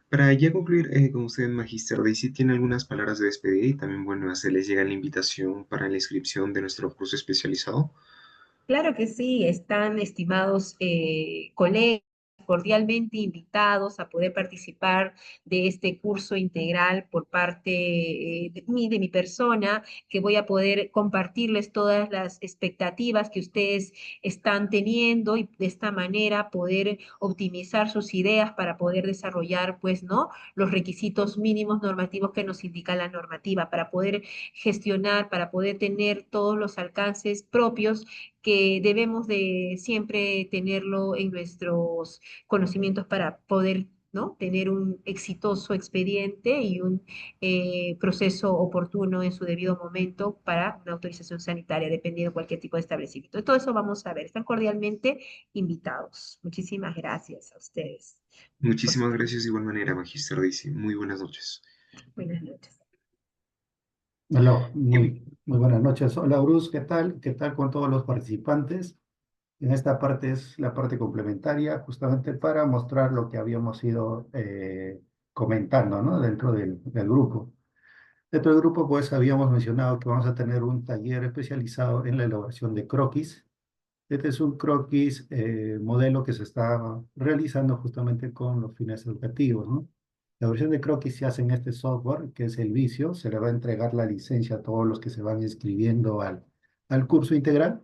Para ya concluir con usted, Magister Daisy, tiene algunas palabras de despedida y también, bueno, se les llega la invitación para la inscripción de nuestro curso especializado. Claro que sí, están estimados colegas cordialmente invitados a poder participar de este curso integral por parte de mi persona, que voy a poder compartirles todas las expectativas que ustedes están teniendo y de esta manera poder optimizar sus ideas para poder desarrollar, pues, ¿no? Los requisitos mínimos normativos que nos indica la normativa, para poder gestionar, para poder tener todos los alcances propios que debemos de siempre tenerlo en nuestros conocimientos para poder, ¿no? Tener un exitoso expediente y un proceso oportuno en su debido momento para una autorización sanitaria, dependiendo de cualquier tipo de establecimiento. Todo eso vamos a ver. Están cordialmente invitados. Muchísimas gracias a ustedes por su Muchísimas tiempo. gracias de igual manera, Magister Daisy. Muy buenas noches. Buenas noches. Hola, Bien, muy buenas noches. Hola, Bruce, ¿qué tal? ¿Qué tal con todos los participantes? En esta parte es la parte complementaria, justamente para mostrar lo que habíamos ido comentando, ¿no? Dentro del grupo. Dentro del grupo, pues habíamos mencionado que vamos a tener un taller especializado en la elaboración de croquis. Este es un croquis modelo que se está realizando justamente con los fines educativos, ¿no? La versión de croquis se hace en este software, que es el Vicio. Se le va a entregar la licencia a todos los que se van inscribiendo al curso integral.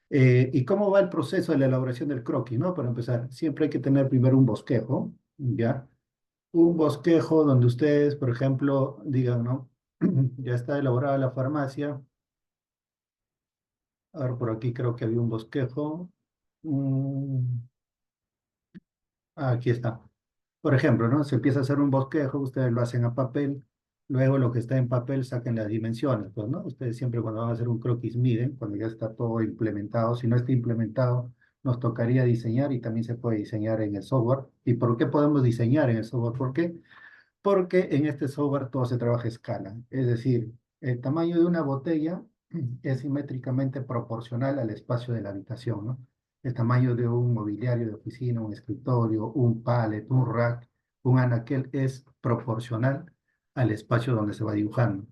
¿Y cómo va el proceso de la elaboración del croquis, no? Para empezar, siempre hay que tener primero un bosquejo, ¿ya? Un bosquejo donde ustedes, por ejemplo, digan, ¿no? Ya está elaborada la farmacia. A ver, por aquí creo que había un bosquejo. Mm, aquí está. Por ejemplo, ¿no? Se empieza a hacer un bosquejo, ustedes lo hacen a papel, luego lo que está en papel saquen las dimensiones, pues, ¿no? Ustedes siempre cuando van a hacer un croquis miden, cuando ya está todo implementado. Si no está implementado, nos tocaría diseñar y también se puede diseñar en el software. ¿Y por qué podemos diseñar en el software? ¿Por qué? Porque en este software todo se trabaja a escala. Es decir, el tamaño de una botella es simétricamente proporcional al espacio de la habitación, ¿no? El tamaño de un mobiliario de oficina, un escritorio, un pallet, un rack, un anaquel es proporcional al espacio donde se va dibujando.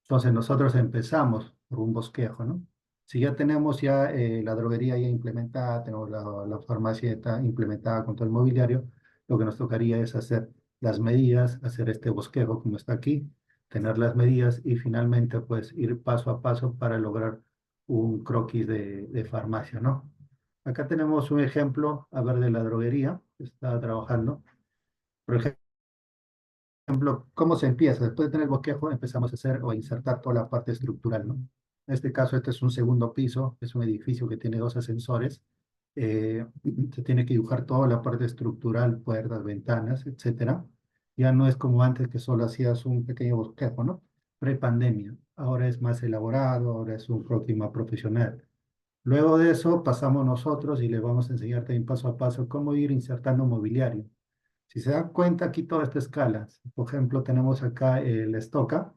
Entonces nosotros empezamos por un bosquejo, ¿no? Si ya tenemos la droguería ya implementada, tenemos la farmacia implementada con todo el mobiliario, lo que nos tocaría es hacer las medidas, hacer este bosquejo como está aquí, tener las medidas y finalmente pues ir paso a paso para lograr un croquis de farmacia, ¿no? Acá tenemos un ejemplo, a ver, de la droguería que está trabajando. Por ejemplo, ¿cómo se empieza? Después de tener el bosquejo empezamos a hacer o a insertar toda la parte estructural, ¿no? En este caso, este es un segundo piso, es un edificio que tiene dos ascensores. eh, Se tiene que dibujar toda la parte estructural, puertas, ventanas, etcétera. Ya no es como antes que solo hacías un pequeño bosquejo, ¿no? Pre-pandemia. Ahora es más elaborado, ahora es un croquis más profesional. Luego de eso pasamos nosotros y le vamos a enseñar también paso a paso cómo ir insertando mobiliario. Si se dan cuenta, aquí toda esta escala. Por ejemplo, tenemos acá el estoca.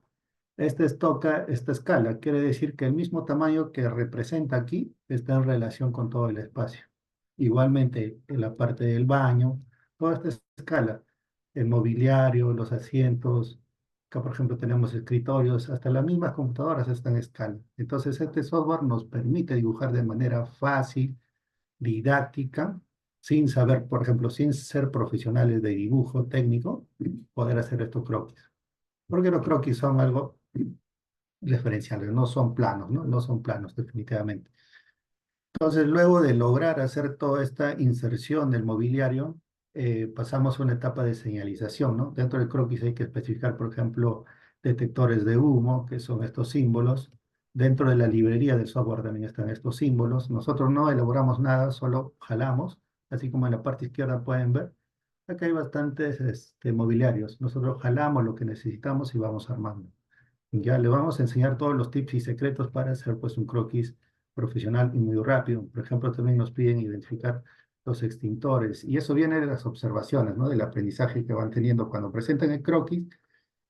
Este estoca, esta escala, quiere decir que el mismo tamaño que representa aquí está en relación con todo el espacio. Igualmente, en la parte del baño, toda esta escala, el mobiliario, los asientos, acá por ejemplo tenemos escritorios, hasta las mismas computadoras están en escala. Entonces, este software nos permite dibujar de manera fácil, didáctica, sin saber, por ejemplo, sin ser profesionales de dibujo técnico, poder hacer estos croquis. Porque los croquis son algo diferenciales, no son planos, ¿no? No son planos, definitivamente. Entonces, luego de lograr hacer toda esta inserción del mobiliario, pasamos a una etapa de señalización, ¿no? Dentro del croquis hay que especificar, por ejemplo, detectores de humo, que son estos símbolos. Dentro de la librería del software también están estos símbolos. Nosotros no elaboramos nada, solo jalamos, así como en la parte izquierda pueden ver. Acá hay bastantes mobiliarios. Nosotros jalamos lo que necesitamos y vamos armando. Ya le vamos a enseñar todos los tips y secretos para hacer pues un croquis profesional y muy rápido. Por ejemplo, también nos piden identificar los extintores y eso viene de las observaciones, ¿no? Del aprendizaje que van teniendo cuando presentan el croquis,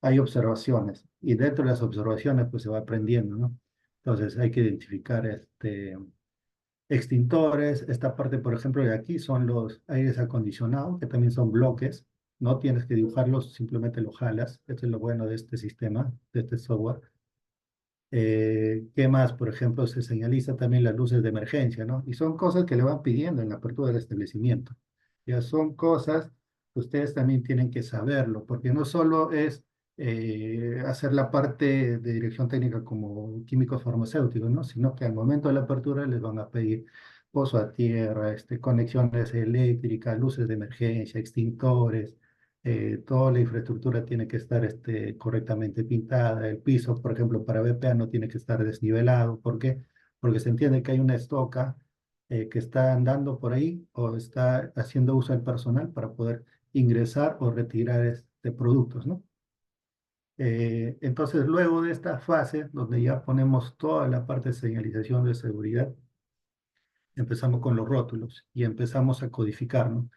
hay observaciones y dentro de las observaciones pues se va aprendiendo, ¿no? Entonces hay que identificar extintores. Esta parte, por ejemplo, de aquí son los aires acondicionados, que también son bloques. No tienes que dibujarlos, simplemente lo jalas. Esto es lo bueno de este sistema, de este software. ¿Qué más? Por ejemplo, se señaliza también las luces de emergencia, ¿no? Y son cosas que le van pidiendo en la apertura del establecimiento. Ya son cosas que ustedes también tienen que saberlo, porque no solo es hacer la parte de dirección técnica como químicos farmacéuticos, ¿no? Sino que al momento de la apertura les van a pedir pozo a tierra, conexiones eléctricas, luces de emergencia, extintores, toda la infraestructura tiene que estar correctamente pintada. El piso, por ejemplo, para BPA no tiene que estar desnivelado. ¿Por qué? Porque se entiende que hay una estoca que está andando por ahí o está haciendo uso del personal para poder ingresar o retirar productos, ¿no? Entonces, luego de esta fase, donde ya ponemos toda la parte de señalización de seguridad, empezamos con los rótulos y empezamos a codificar, ¿no?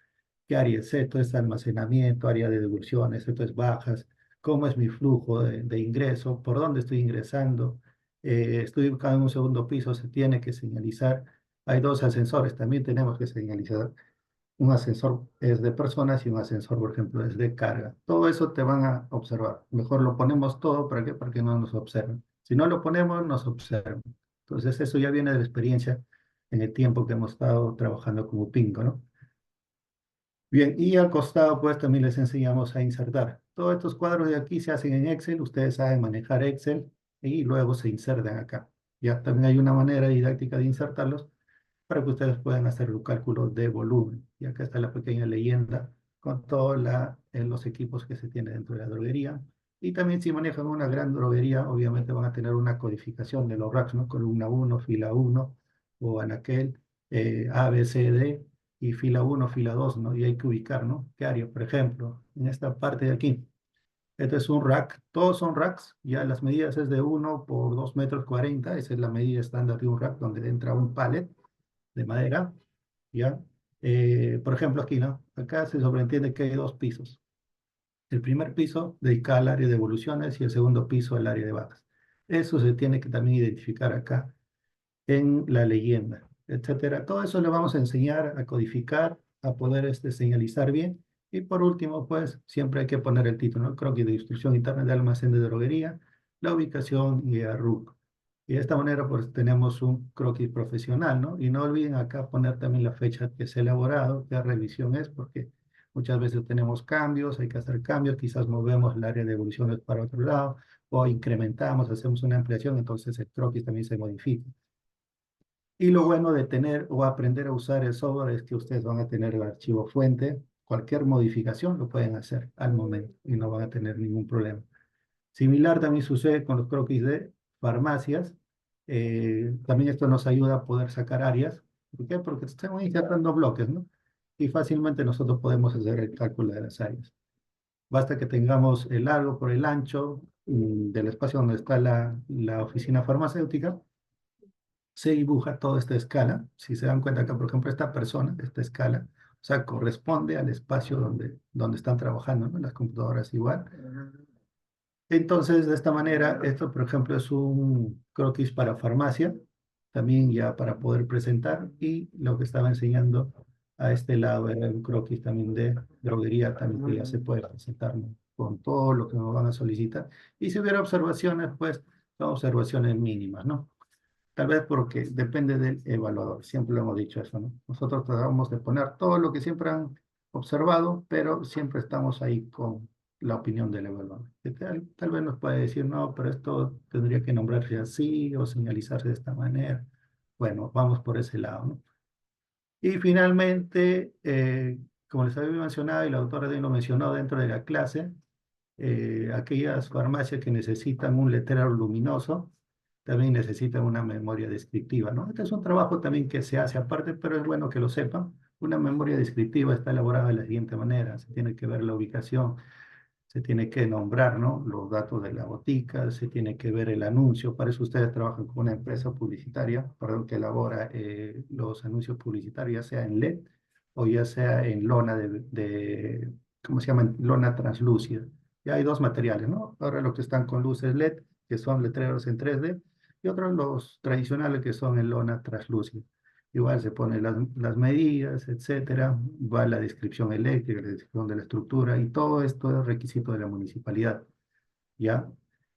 ¿Qué área es esto? ¿Es almacenamiento, área de devoluciones, esto es bajas? ¿Cómo es mi flujo de ingreso? ¿Por dónde estoy ingresando? Estoy ubicado en un segundo piso, se tiene que señalizar Hay dos ascensores, también tenemos que señalizar. Un ascensor es de personas y un ascensor, por ejemplo, es de carga. Todo eso te van a observar. Mejor lo ponemos todo, ¿para qué? Para que no nos observen. Si no lo ponemos, nos observan. Entonces, eso ya viene de la experiencia en el tiempo que hemos estado trabajando como Pingo, ¿no? Bien, y al costado, pues también les enseñamos a insertar. Todos estos cuadros de aquí se hacen en Excel, ustedes saben manejar Excel y luego se insertan acá. Ya también hay una manera didáctica de insertarlos para que ustedes puedan hacer un cálculo de volumen. Y acá está la pequeña leyenda con todos los equipos que se tienen dentro de la droguería. Y también si manejan una gran droguería, obviamente van a tener una codificación de los racks, ¿no? Columna uno, fila uno o anaquel, A, B, C, D, y fila uno, fila 2, ¿no? Y hay que ubicar, ¿no? ¿Qué área? Por ejemplo, en esta parte de aquí. Este es un rack, todos son racks, ya las medidas es de 1 por 2 metros 40, esa es la medida estándar de un rack donde entra un pallet de madera, ¿ya? Por ejemplo, aquí, ¿no? Acá se sobreentiende que hay dos pisos. El primer piso dedicado al área de evoluciones y el segundo piso al área de bajas. Eso se tiene que también identificar acá en la leyenda, etcétera. Todo eso le vamos a enseñar a codificar, a poder señalizar bien. Y por último, pues siempre hay que poner el título, ¿no? Croquis de instrucción interna de almacén de droguería, la ubicación y el RUC. Y de esta manera, pues tenemos un croquis profesional, ¿no? Y no olviden acá poner también la fecha que se ha elaborado, qué revisión es, porque muchas veces tenemos cambios, hay que hacer cambios, quizás movemos el área de evoluciones para otro lado, o incrementamos, hacemos una ampliación, entonces el croquis también se modifica. Y lo bueno de tener o aprender a usar el software es que ustedes van a tener el archivo fuente. Cualquier modificación lo pueden hacer al momento y no van a tener ningún problema. Similar también sucede con los croquis de farmacias. También esto nos ayuda a poder sacar áreas. ¿Por qué? Porque estamos insertando bloques, ¿no? Y fácilmente nosotros podemos hacer el cálculo de las áreas. Basta que tengamos el largo por el ancho del espacio donde está la oficina farmacéutica, se dibuja toda esta escala. Si se dan cuenta acá, por ejemplo, esta persona, esta escala, o sea, corresponde al espacio donde están trabajando, ¿no? Las computadoras igual. Entonces, de esta manera, esto, por ejemplo, es un croquis para farmacia, también ya para poder presentar, y lo que estaba enseñando a este lado era un croquis también de droguería, también que ya se puede presentar, ¿no? Con todo lo que nos van a solicitar. Y si hubiera observaciones, pues son observaciones mínimas, ¿no? Tal vez porque depende del evaluador, siempre lo hemos dicho eso, ¿no? Nosotros tratamos de poner todo lo que siempre han observado, pero siempre estamos ahí con la opinión del evaluador. Que tal vez nos puede decir, no, pero esto tendría que nombrarse así o señalizarse de esta manera. Bueno, vamos por ese lado, ¿no? Y finalmente, como les había mencionado y la doctora Dean lo mencionó dentro de la clase, aquellas farmacias que necesitan un letrero luminoso también necesitan una memoria descriptiva, ¿no? Este es un trabajo también que se hace aparte, pero es bueno que lo sepan. Una memoria descriptiva está elaborada de la siguiente manera: se tiene que ver la ubicación, se tiene que nombrar, ¿no? Los datos de la botica, se tiene que ver el anuncio. Para eso ustedes trabajan con una empresa publicitaria, perdón, que elabora los anuncios publicitarios, ya sea en LED o ya sea en lona ¿cómo se llama? Lona translúcida. Ya hay dos materiales, ¿no? Ahora los que están con luces LED, que son letreros en 3D, y otros los tradicionales que son en lona translúcida. Igual se ponen las medidas, etcétera, va la descripción eléctrica, la descripción de la estructura, y todo esto es requisito de la municipalidad, ¿ya?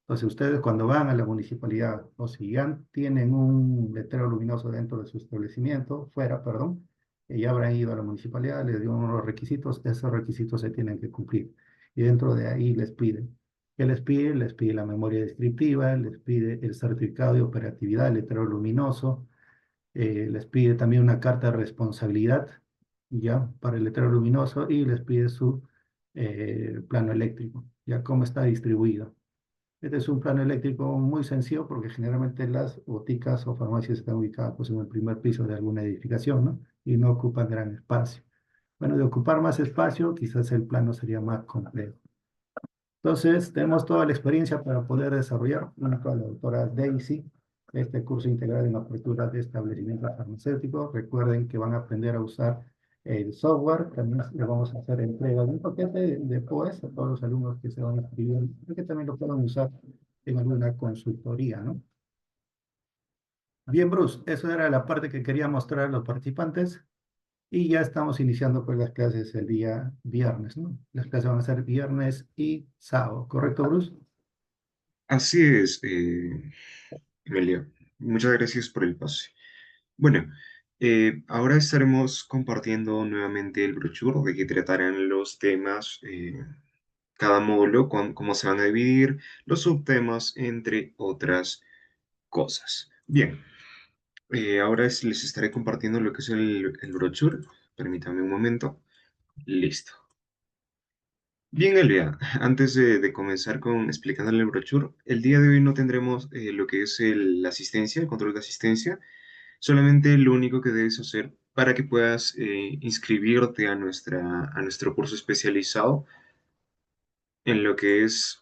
Entonces ustedes cuando van a la municipalidad o si ya tienen un letrero luminoso dentro de su establecimiento, fuera, perdón, ya habrán ido a la municipalidad, les dieron unos requisitos, esos requisitos se tienen que cumplir. Y dentro de ahí les piden. ¿Qué les pide? Les pide la memoria descriptiva, les pide el certificado de operatividad, el letrero luminoso, les pide también una carta de responsabilidad, ya, para el letrero luminoso, y les pide su plano eléctrico, ya cómo está distribuido. Este es un plano eléctrico muy sencillo porque generalmente las boticas o farmacias están ubicadas, pues, en el primer piso de alguna edificación, ¿no? Y no ocupan gran espacio. Bueno, de ocupar más espacio, quizás el plano sería más complejo. Entonces, tenemos toda la experiencia para poder desarrollar, junto a la doctora Daisy, este curso integral en apertura de establecimientos farmacéuticos. Recuerden que van a aprender a usar el software. También le vamos a hacer entrega de un paquete de POES a todos los alumnos que se van a inscribir, que también lo puedan usar en alguna consultoría, ¿no? Bien, Bruce, eso era la parte que quería mostrar a los participantes y ya estamos iniciando pues las clases el día viernes, ¿no? Las clases van a ser viernes y sábado, ¿correcto, Bruce? Así es, Emilia. Muchas gracias por el pase. Bueno, ahora estaremos compartiendo nuevamente el brochure de que tratarán los temas, cada módulo, cómo se van a dividir, los subtemas, entre otras cosas. Bien, ahora les estaré compartiendo lo que es el brochure. Permítame un momento. Listo. Bien, Elia, antes de comenzar con explicándole el brochure, el día de hoy no tendremos lo que es la asistencia, el control de asistencia. Solamente lo único que debes hacer para que puedas inscribirte a nuestro curso especializado en lo que es